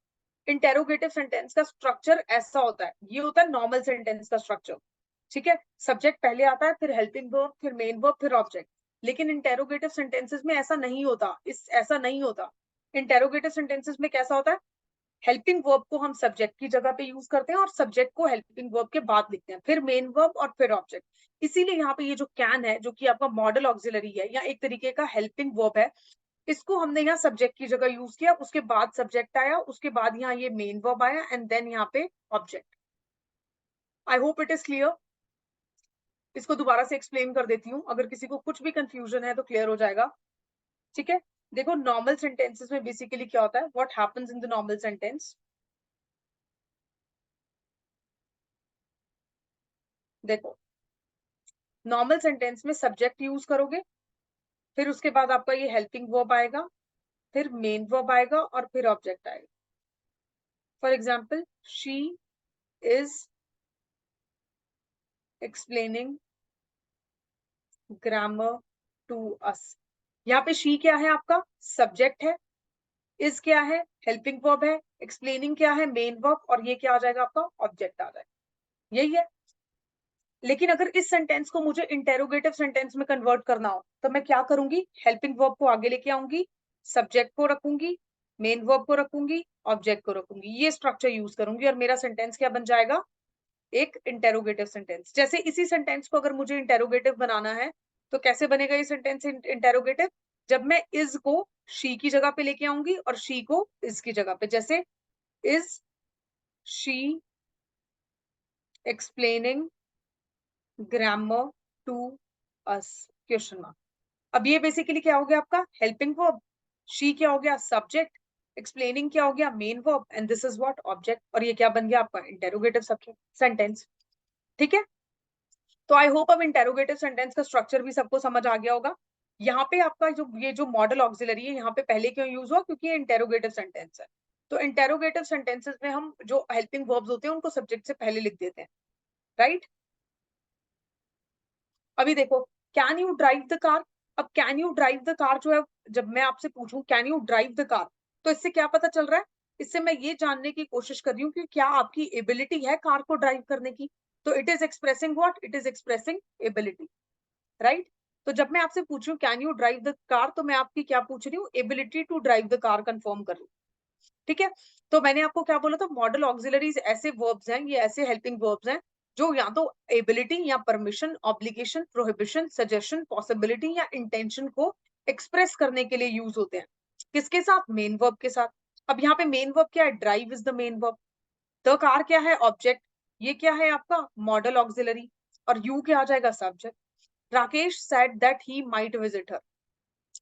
इंटेरोगेटिव सेंटेंस का स्ट्रक्चर ऐसा होता है, ये होता है नॉर्मल सेंटेंस का स्ट्रक्चर, ठीक है। सब्जेक्ट पहले आता है, फिर हेल्पिंग वर्ब, फिर मेन वर्ब, फिर ऑब्जेक्ट। लेकिन इंटेरोगेटिव सेंटेंसेस में ऐसा नहीं होता, ऐसा नहीं होता। इंटेरोगेटिव सेंटेंसेस में कैसा होता है, हेल्पिंग वर्ब को हम सब्जेक्ट की जगह पे यूज करते हैं, और सब्जेक्ट को हेल्पिंग वर्ब के बाद लिखते हैं, फिर मेन वर्ब और फिर ऑब्जेक्ट। इसीलिए यहाँ पे ये जो कैन है, जो कि आपका मॉडल ऑक्सिलरी है या एक तरीके का हेल्पिंग वर्ब है, इसको हमने यहाँ सब्जेक्ट की जगह यूज किया, उसके बाद सब्जेक्ट आया, उसके बाद यहाँ ये मेन वर्ब आया, एंड देन यहाँ पे object. I hope it is clear. इसको दोबारा से एक्सप्लेन कर देती हूँ, अगर किसी को कुछ भी कंफ्यूजन है तो क्लियर हो जाएगा, ठीक है। देखो नॉर्मल सेंटेंसेस में बेसिकली क्या होता है, what happens in the normal sentence. देखो नॉर्मल सेंटेंस में सब्जेक्ट यूज करोगे, फिर उसके बाद आपका ये हेल्पिंग वर्ब आएगा, फिर मेन वर्ब आएगा, और फिर ऑब्जेक्ट आएगा। For example, she is explaining grammar to us. यहाँ पे शी क्या है, आपका सब्जेक्ट है, इज क्या है, हेल्पिंग वर्ब है, एक्सप्लेनिंग क्या है, मेन वर्ब, और ये क्या आ जाएगा, आपका ऑब्जेक्ट आ जाएगा, यही है। लेकिन अगर इस सेंटेंस को मुझे इंटेरोगेटिव सेंटेंस में कन्वर्ट करना हो, तो मैं क्या करूंगी, हेल्पिंग वर्ब को आगे लेके आऊंगी, सब्जेक्ट को रखूंगी, मेन वर्ब को रखूंगी, ऑब्जेक्ट को रखूंगी, ये स्ट्रक्चर यूज करूंगी, और मेरा सेंटेंस क्या बन जाएगा, एक इंटेरोगेटिव सेंटेंस। जैसे इसी सेंटेंस को अगर मुझे इंटेरोगेटिव बनाना है, तो कैसे बनेगा ये सेंटेंस इंटेरोगेटिव, जब मैं इज को शी की जगह पे लेके आऊंगी और शी को इज की जगह पे, जैसे is she explaining grammar to us, question mark. अब ये बेसिकली क्या हो गया आपका, हेल्पिंग वर्ब, शी क्या हो गया, सब्जेक्ट, एक्सप्लेनिंग क्या हो गया, main verb, and this is what, object, और ये क्या बन गया आपका इंटेरोगेटिव सेंटेंस, ठीक है। तो आई होप अब इंटेरोगेटिव सेंटेंस का स्ट्रक्चर भी सबको समझ आ गया होगा। यहाँ पे आपका जो ये जो मॉडल ऑक्सिलरी है, यहाँ पे पहले क्यों यूज हुआ, क्योंकि ये इंटेरोगेटिव सेंटेंस है। तो इंटेरोगेटिव सेंटेंसेस में हम जो हेल्पिंग वर्ब्स होते हैं उनको सब्जेक्ट से पहले लिख देते हैं, राइट। अभी देखो, can you drive the car. अब can you drive the car जो है, जब मैं आपसे पूछूं can you drive the car, तो इससे क्या पता चल रहा है, इससे मैं ये जानने की कोशिश कर रही हूँ कि क्या आपकी एबिलिटी है कार को ड्राइव करने की। तो it is expressing what, it is expressing ability, right. तो जब मैं आपसे पूछ रही हूँ can you drive the car, तो मैं आपकी क्या पूछ रही हूँ, ability to drive the car confirm कर रही हूँ, ठीक है। तो मैंने आपको क्या बोला था, मॉडल ऑक्सिलरीज ऐसे वर्ब्स हैं, ये ऐसे हेल्पिंग वर्ब्स हैं जो या तो एबिलिटी या permission, obligation, prohibition, suggestion, possibility या इंटेंशन को एक्सप्रेस करने के लिए यूज होते हैं। किसके साथ, मेन वर्ब के साथ। अब यहाँ पे मेन वर्ब क्या है, drive is the main verb. The car क्या है, ऑब्जेक्ट, ये क्या है आपका मॉडल ऑक्सिलरी, और यू क्या आ जाएगा, subject. Rakesh said that he might visit her.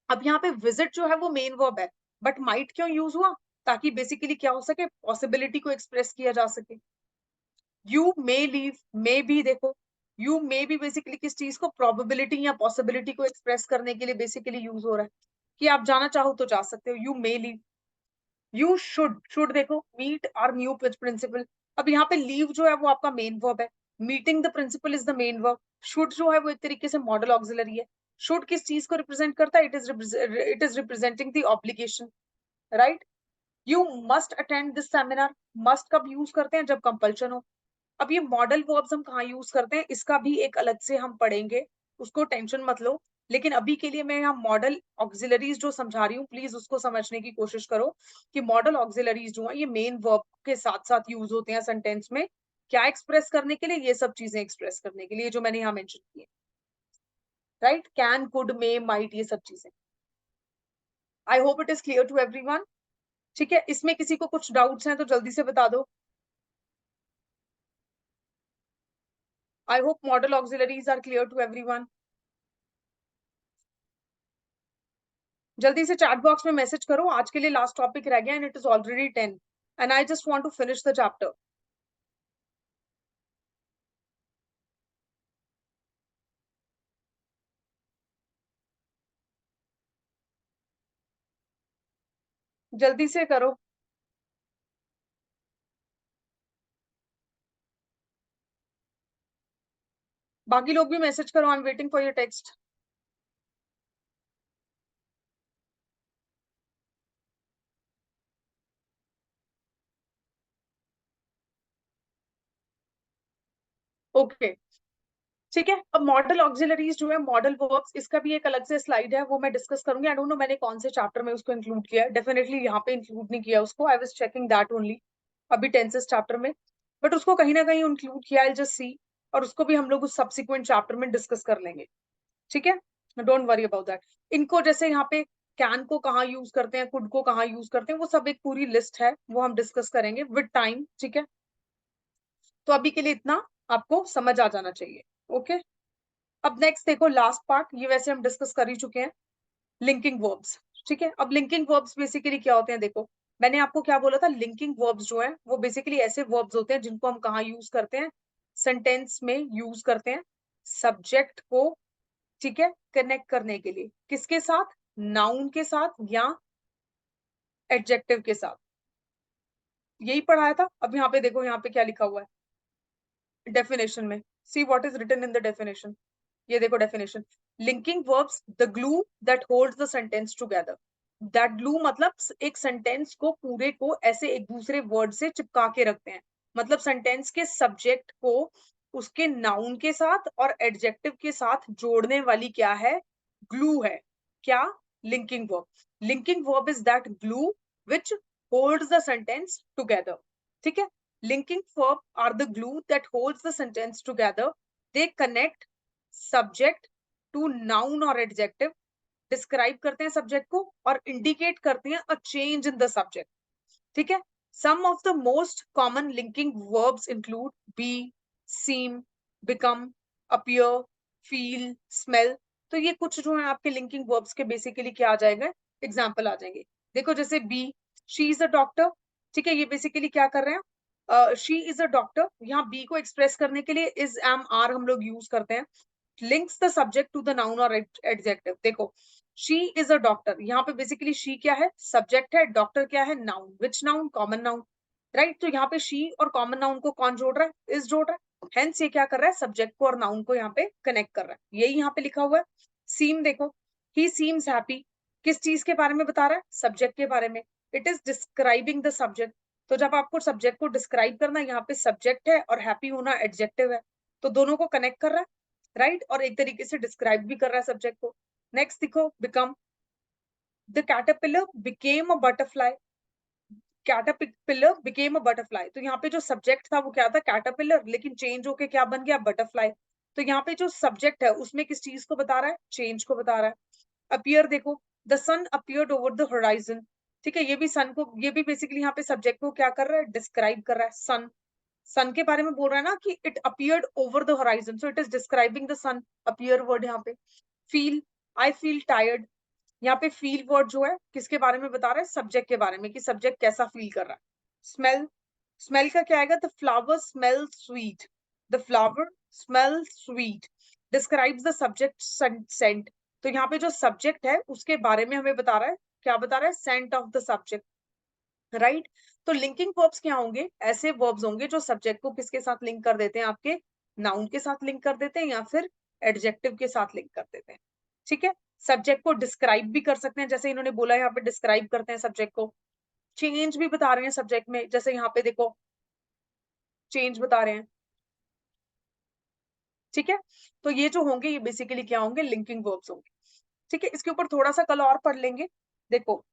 अब यहाँ पे विजिट जो है वो मेन वर्ब है, बट माइट क्यों यूज हुआ, ताकि बेसिकली क्या हो सके, पॉसिबिलिटी को एक्सप्रेस किया जा सके। यू मे लीव, मे भी देखो, यू मे भी बेसिकली किस चीज को, प्रोबेबिलिटी या पॉसिबिलिटी को एक्सप्रेस करने के लिए बेसिकली यूज हो रहा है कि आप जाना चाहो तो जा सकते हो, you may leave. You should, should देखो, मीट और मीट विद प्रिंसिपल। अब यहाँ पे लीव जो है वो आपका मेन वर्ब है, meeting the principal is the main verb. Should जो है वो एक तरीके से मॉडल ऑक्सिलरी है। शुड किस चीज को रिप्रेजेंट करता है, it is representing the obligation, right. You must attend this seminar, must कब यूज करते हैं, जब कंपल्शन हो। अब ये मॉडल वर्ब्स हम कहाँ यूज करते हैं, इसका भी एक अलग से हम पढ़ेंगे, उसको टेंशन मत लो। लेकिन अभी के लिए मैं यहाँ मॉडल ऑक्सिलरीज जो समझा रही हूँ, प्लीज उसको समझने की कोशिश करो कि मॉडल ऑक्सिलरीज जो है ये मेन वर्ब के साथ साथ यूज होते हैं सेंटेंस में, क्या एक्सप्रेस करने के लिए, ये सब चीजें एक्सप्रेस करने के लिए जो मैंने यहाँ मेंशन की है, right. Can, could, may, might, ये सब चीजें। I hope it is clear to everyone. ठीक है, इसमें किसी को कुछ डाउट्स हैं तो जल्दी से बता दो। I hope modal auxiliaries are clear to everyone. जल्दी से चैट बॉक्स में मैसेज करो, आज के लिए लास्ट टॉपिक रह गया and it is already 10 and I just want to finish the chapter. जल्दी से करो, बाकी लोग भी मैसेज करो, I am waiting for your text. Okay, ठीक है। अब मॉडल ऑक्सिलरीज जो है, मॉडल वर्ब्स, इसका भी एक अलग से स्लाइड है, वो मैं डिस्कस करूंगी। आई डोंट नो मैंने कौन से चैप्टर में उसको इंक्लूड किया है, डेफिनेटली यहाँ पे इंक्लूड नहीं किया उसको, I was checking that only अभी टेंसेस चैप्टर में, बट उसको कहीं ना कहीं इंक्लूड किया, आई जस्ट सी, और उसको भी हम लोग उस सब्सिक्वेंट चैप्टर में डिस्कस कर लेंगे, ठीक है। Don't worry about that. इनको जैसे यहाँ पे कैन को कहाँ यूज करते हैं, कुड को कहाँ यूज करते हैं, वो सब एक पूरी लिस्ट है, वो हम डिस्कस करेंगे विद टाइम, ठीक है। तो अभी के लिए इतना आपको समझ आ जाना चाहिए, ओके। अब नेक्स्ट देखो, लास्ट पार्ट, ये वैसे हम डिस्कस कर ही चुके हैं, लिंकिंग वर्ब्स, ठीक है। अब लिंकिंग वर्ब्स बेसिकली क्या होते हैं, देखो मैंने आपको क्या बोला था, लिंकिंग वर्ब्स जो है वो बेसिकली ऐसे वर्ब्स होते हैं जिनको हम कहाँ यूज करते हैं, सेंटेंस में यूज करते हैं, सब्जेक्ट को, ठीक है, कनेक्ट करने के लिए, किसके साथ, नाउन के साथ या एडजेक्टिव के साथ। यही पढ़ाया था। अब यहाँ पे देखो, यहाँ पे क्या लिखा हुआ है डेफिनेशन में, see what is written in the definition. ये देखो definition, linking verbs the glue that holds the sentence together. That glue मतलब एक सेंटेंस को पूरे को ऐसे एक दूसरे वर्ड से चिपका के रखते हैं, मतलब सेंटेंस के सब्जेक्ट को उसके नाउन के साथ और एडजेक्टिव के साथ जोड़ने वाली क्या है, ग्लू है। क्या, linking verb. Linking verb is that glue which holds the sentence together, ठीक है। Linking verb are the glue that holds the sentence together. They connect subject to noun और एडजेक्टिव, डिस्क्राइब करते हैं सब्जेक्ट को और indicate करते हैं a change in the subject, ठीक है। Some of the most common linking verbs include be, seem, become, appear, feel, smell. तो ये कुछ जो है आपके लिंकिंग वर्ब्स के बेसिकली क्या आ जाएगा, एग्जाम्पल आ जाएंगे। देखो जैसे be, she is a doctor, ठीक है, ये बेसिकली क्या कर रहे हैं, शी इज अ डॉक्टर। यहाँ बी को एक्सप्रेस करने के लिए इज, एम, आर हम लोग यूज करते हैं, links the subject to the noun or adjective। देखो she is a doctor, यहाँ पे बेसिकली she क्या है, सब्जेक्ट है, डॉक्टर क्या है, नाउन, विच नाउन, कॉमन नाउन, राइट। तो यहाँ पे she और कॉमन नाउन को कौन जोड़ रहा है, इस जोड़ रहा है, हेंस ये क्या कर रहा है, सब्जेक्ट को और नाउन को यहाँ पे कनेक्ट कर रहा है, यही यहाँ पे लिखा हुआ है। सीम देखो, he seems happy, किस चीज के बारे में बता रहा है, सब्जेक्ट के बारे में, it is describing the subject. तो जब आपको सब्जेक्ट को डिस्क्राइब करना है, यहाँ पे सब्जेक्ट है और हैप्पी होना एडजेक्टिव है, तो दोनों को कनेक्ट कर रहा है, राइट और एक तरीके से डिस्क्राइब भी कर रहा है सब्जेक्ट को। नेक्स्ट देखो, become, the caterpillar became a butterfly, caterpillar became a butterfly. तो यहाँ पे जो सब्जेक्ट था वो क्या था, कैटरपिलर, लेकिन चेंज होके क्या बन गया, बटरफ्लाई। तो यहाँ पे जो सब्जेक्ट है उसमें किस चीज को बता रहा है, चेंज को बता रहा है। अपीयर देखो, the sun appeared over the horizon, ठीक है, ये भी सन को, ये भी बेसिकली यहाँ पे सब्जेक्ट को क्या कर रहा है, डिस्क्राइब कर रहा है। सन, सन के बारे में बोल रहा है ना कि it appeared over the horizon, so it is describing the sun, appear word यहाँ पे। फील, आई फील टायर्ड, यहाँ पे फील वर्ड जो है किसके बारे में बता रहा है, सब्जेक्ट के बारे में, कि सब्जेक्ट कैसा फील कर रहा है। स्मेल, स्मेल का क्या आएगा, the flower smell sweet, the flower smell sweet, describes the subject scent. तो यहाँ पे जो सब्जेक्ट है उसके बारे में हमें बता रहा है, क्या बता रहा है, scent of the subject, right. तो लिंकिंग वर्ब्स क्या होंगे, ऐसे वर्ब्स होंगे जो सब्जेक्ट को किसके साथ लिंक कर देते हैं, आपके नाउन के साथ लिंक कर देते हैं या फिर एडजेक्टिव के साथ लिंक कर देते हैं, ठीक है। सब्जेक्ट को डिस्क्राइब भी कर सकते हैं, जैसे इन्होंने बोला यहाँ पे डिस्क्राइब करते हैं सब्जेक्ट को। चेंज भी बता रहे हैं सब्जेक्ट में, जैसे यहाँ पे देखो चेंज बता रहे हैं, ठीक है। तो ये जो होंगे ये बेसिकली क्या होंगे, लिंकिंग वर्ब्स होंगे, ठीक है। इसके ऊपर थोड़ा सा कल और पढ़ लेंगे। देखो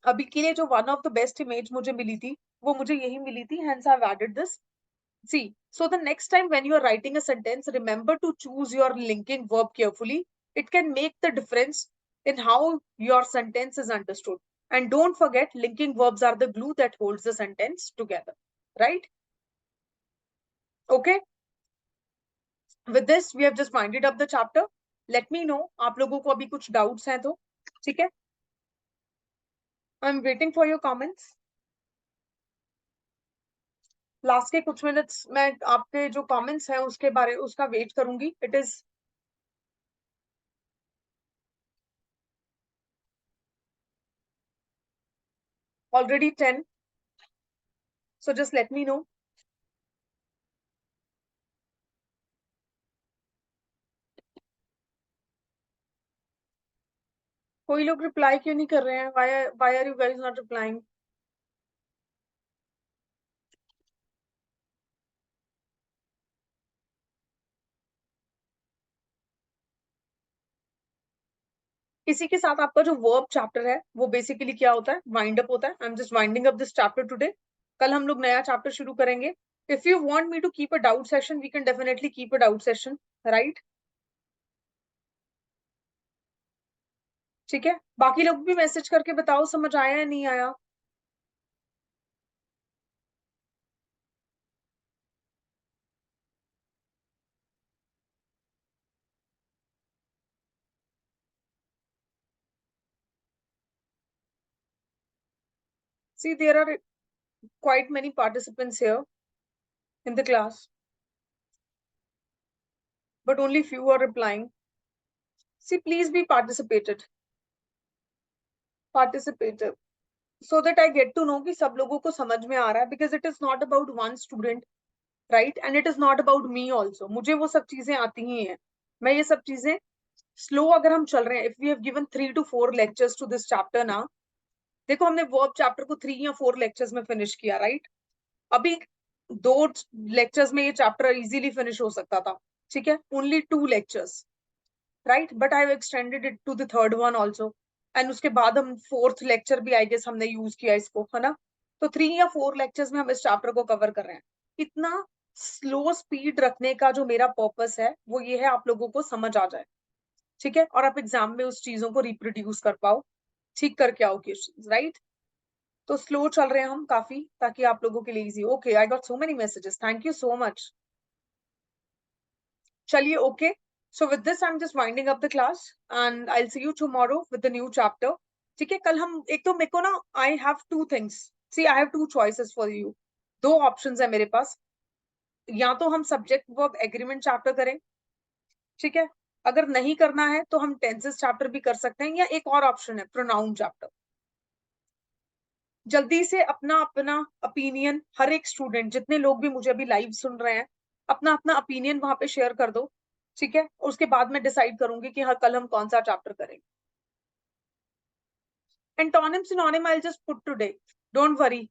अभी के लिए जो one of the best image मुझे मिली थी वो मुझे यही मिली थी, hence I've added this. See, so the next time when you are writing a sentence, remember to choose your linking verb carefully. It can make the difference in how your sentence is understood. And don't forget, linking verbs are the glue that holds the sentence together, right? Okay. With this, we have just winded up the chapter. Let me know आप लोगों को अभी कुछ doubts हैं तो, ठीक है? I'm waiting for your comments. Last के कुछ मिनट्स मैं आपके जो कमेंट्स हैं उसके बारे उसका वेट करूंगी। It is already 10, so just let me know. कोई लोग रिप्लाई क्यों नहीं कर रहे हैं, why are you guys not replying? इसी के साथ आपका जो वर्ब चैप्टर है वो बेसिकली क्या होता है, वाइंड अप होता है। I am just winding up this chapter today. कल हम लोग नया चैप्टर शुरू करेंगे। If you want me to keep a doubt session, we can definitely keep a doubt session, right, ठीक है। बाकी लोग भी मैसेज करके बताओ समझ आया या नहीं आया। See there are quite many participants here in the class, but only few are replying. See, please be participative, so that I get to know कि सब लोगों को समझ में आ रहा है, because it is not about one student, right, and it is not about me also. मुझे वो सब चीजें आती ही हैं, मैं ये सब चीजें स्लो अगर हम चल रहे हैं, if we have given 3 to 4 lectures to this chapter ना, देखो हमने वर्ब चैप्टर को 3 या 4 लेक्चर्स में फिनिश किया, राइट। अभी 2 लेक्चर्स में ये चैप्टर इजीली फिनिश हो सकता था, ठीक है, only 2 lectures, right, but I have extended it to the third one also, and उसके बाद हम फोर्थ लेक्चर भी आई गेस हमने यूज किया इसको, है ना। तो 3 या 4 लेक्चर्स में हम इस चैप्टर को कवर कर रहे हैं। इतना स्लो स्पीड रखने का जो मेरा पर्पस है वो ये है आप लोगों को समझ आ जाए, ठीक है, और आप एग्जाम में उस चीजों को रिप्रोड्यूस कर पाओ, ठीक करके आओ क्वेश्चंस, राइट। तो स्लो चल रहे हैं हम काफी, ताकि आप लोगों के लिए easy. Okay, I got so many messages, thank you so much. चलिए, okay, so with this I'm just winding up the class and I'll see you tomorrow with the new chapter, ठीक है। कल हम एक तो मेरे को ना, I have two things, see I have two choices for you, दो options है मेरे पास। या तो हम सब्जेक्ट वर्ब एग्रीमेंट चैप्टर करें, ठीक है, अगर नहीं करना है तो हम टेंसेस चैप्टर भी कर सकते हैं, या एक और ऑप्शन है प्रोनाउन चैप्टर। जल्दी से अपना अपना ओपिनियन, हर एक स्टूडेंट, जितने लोग भी मुझे अभी लाइव सुन रहे हैं, अपना अपना ओपिनियन वहां पे शेयर कर दो, ठीक है। उसके बाद मैं डिसाइड करूंगी कि हाँ कल हम कौन सा चैप्टर करेंगे। Antonym synonym I just put today, don't worry.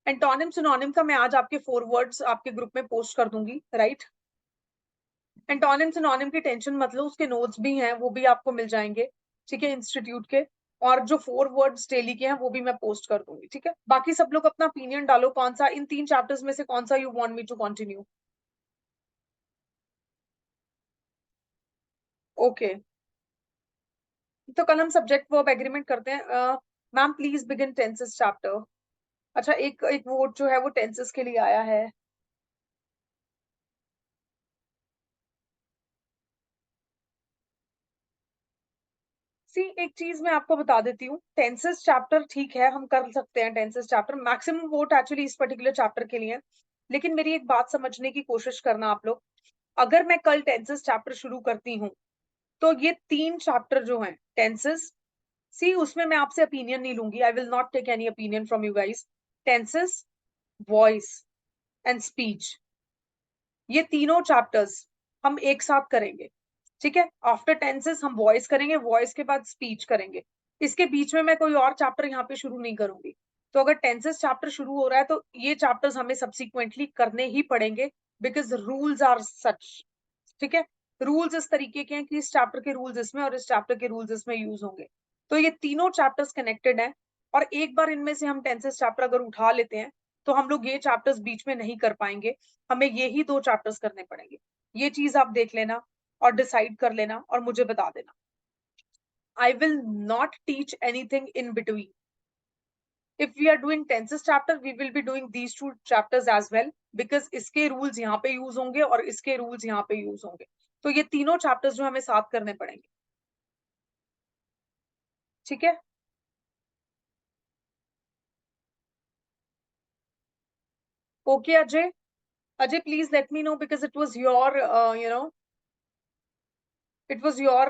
Antonym synonym का मैं आज आपके 4 वर्ड्स आपके ग्रुप में पोस्ट कर दूंगी, राइट। एंटोनिम सिनोनिम की टेंशन मत लो, उसके नोट्स भी हैं, वो भी आपको मिल जाएंगे, ठीक है, इंस्टीट्यूट के। और जो 4 वर्ड्स डेली के हैं वो भी मैं पोस्ट कर दूंगी, ठीक है। बाकी सब लोग अपना ओपिनियन डालो, कौन सा इन 3 चैप्टर्स में से कौन सा you want me to continue. Okay, तो कल हम सब्जेक्ट वर्ब एग्रीमेंट करते हैं। Ma'am please begin tenses chapter. अच्छा, एक एक वोट जो है वो टेंसेस के लिए आया है। सी, एक चीज मैं आपको बता देती हूँ, टेंसेस चैप्टर ठीक है, हम कर सकते हैं tenses chapter, maximum vote actually इस पर्टिकुलर चैप्टर के लिए। लेकिन मेरी एक बात समझने की कोशिश करना आप लोग, अगर मैं कल टेंसेस चैप्टर शुरू करती हूँ तो ये 3 चैप्टर जो हैं टेंसेस, सी उसमें मैं आपसे ओपिनियन नहीं लूंगी, I will not take any opinion from you guys. Tenses, voice and speech, ये तीनों चैप्टर्स हम एक साथ करेंगे, ठीक है। आफ्टर टेंसेस हम वॉइस करेंगे, वॉइस के बाद स्पीच करेंगे, इसके बीच में मैं कोई और चैप्टर यहाँ पे शुरू नहीं करूंगी। तो अगर टेंसेस चैप्टर शुरू हो रहा है तो ये चैप्टर्स हमें सब्सिक्वेंटली करने ही पड़ेंगे, बिकॉज रूल्स आर सच, ठीक है। रूल्स इस तरीके के हैं कि इस चैप्टर के रूल्स इसमें और इस चैप्टर के रूल्स इसमें यूज होंगे। तो ये तीनों चैप्टर्स कनेक्टेड हैं, और एक बार इनमें से हम टेंसेस चैप्टर अगर उठा लेते हैं तो हम लोग ये चैप्टर्स बीच में नहीं कर पाएंगे, हमें ये ही 2 चैप्टर्स करने पड़ेंगे। ये चीज आप देख लेना और डिसाइड कर लेना और मुझे बता देना। आई will not teach anything in between. if we are doing tenses chapter we will be doing these 2 chapters as well, because इसके रूल्स यहाँ पे यूज होंगे और इसके रूल्स यहाँ पे यूज होंगे। तो ये तीनों चैप्टर्स जो हमें साथ करने पड़ेंगे, ठीक है। Okay Ajay, Ajay please let me no, because it was your it was your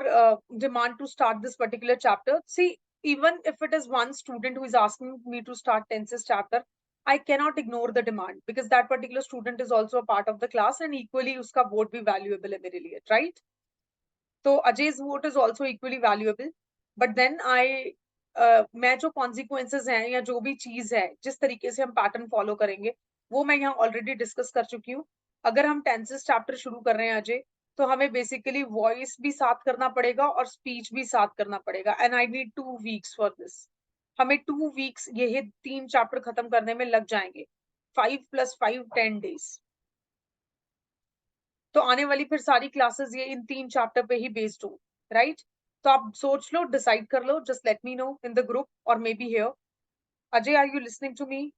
demand to start this particular chapter. See, even if it is one student who is asking me to start tenses chapter, I cannot ignore the demand, because that particular student is also a part of the class and equally uska vote bhi valuable hai mere liye, right? So Ajay's vote is also equally valuable, but then मैं जो consequences हैं या जो भी चीज है, जिस तरीके से हम पैटर्न फॉलो करेंगे वो मैं यहाँ ऑलरेडी डिस्कस कर चुकी हूँ। अगर हम टेंसेस चैप्टर शुरू कर रहे हैं अजय, तो हमें बेसिकली वॉइस भी साथ करना पड़ेगा और स्पीच भी साथ करना पड़ेगा, and I need 2 weeks for this. हमें 2 वीक्स ये 3 चैप्टर खत्म करने में लग जाएंगे, 5 + 5 10 डेज। तो आने वाली फिर सारी क्लासेस ये इन 3 चैप्टर पे ही बेस्ड हो, राइट। तो आप सोच लो, डिसाइड कर लो, just let me know in the group और may be here. Ajay, are you listening to me?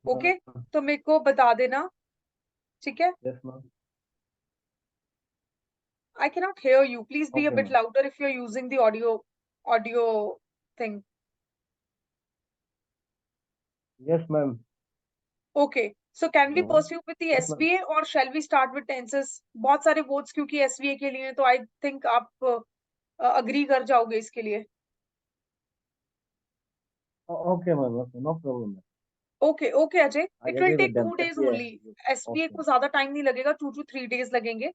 Okay, तो मेरे को बता देना, ठीक है। Yes, ma'am. I cannot hear you. Please be a Okay, bit ma'am. louder if you're using the audio thing. Yes, ma'am. Okay. So can we Hello. pursue with the Yes, ma'am. SVA or shall we start with tenses? बहुत सारे votes क्योंकि SVA के लिए, तो I think आप agree कर जाओगे इसके लिए। Okay, ma'am. Okay, no problem, ma'am. Okay okay Ajay, I it will agree take with 2 them. days SBA. Only. SBA Okay. को ज्यादा टाइम नहीं लगेगा, 2 to 3 days लगेंगे।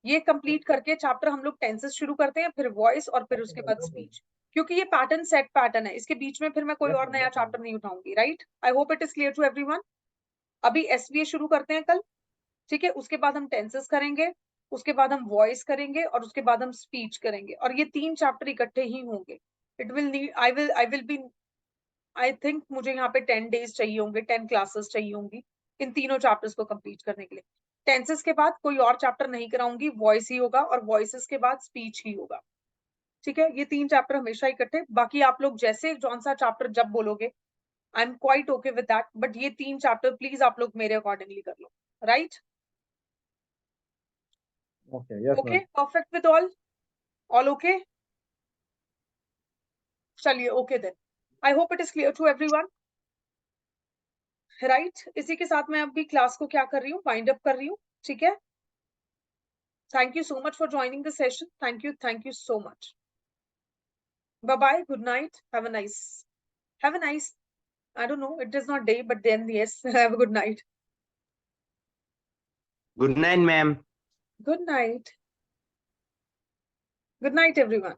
ये कंप्लीट करके चैप्टर हम लोग टेंसेस शुरू करते हैं, फिर वॉइस और फिर Okay, उसके ma'am. बाद No problem. स्पीच, क्योंकि ये पैटर्न सेट पैटर्न है, इसके बीच में फिर मैं कोई Yes, और ma'am. नया No चैप्टर problem. नहीं उठाऊंगी, right. I hope it is clear to everyone. अभी एसबीए शुरू करते हैं कल, ठीक है, उसके बाद हम टेंसेस करेंगे, उसके बाद हम वॉइस करेंगे और उसके बाद हम स्पीच करेंगे, और ये 3 चैप्टर इकट्ठे ही होंगे। It will need I will be I think मुझे यहाँ पे 10 डेज चाहिए होंगे, 10 क्लासेस चाहिए होंगी इन तीनों चैप्टर्स को कंप्लीट करने के लिए। टेंसेस के बाद कोई और चैप्टर नहीं कराऊंगी, वॉइस ही होगा, और वॉइसेस के बाद स्पीच ही होगा, ठीक है। ये 3 चैप्टर हमेशा इकट्ठे, बाकी आप लोग जैसे जौन सा चैप्टर जब बोलोगे I am quite okay with that, but ये 3 चैप्टर प्लीज आप लोग मेरे अकॉर्डिंगली कर लो, right. Okay. Yes, okay, ma'am. Perfect with all okay. चलिए, okay then, I hope it is clear to everyone, right. इसी के साथ मैं अभी क्लास को क्या कर रही हूँ, वाइंड अप कर रही हूँ, ठीक है। Thank you so much for joining the session. Thank you so much. Bye bye, good night, have a nice, I don't know, it is not day, but then yes, have a good night. Good night, ma'am. Good night. Good night, everyone.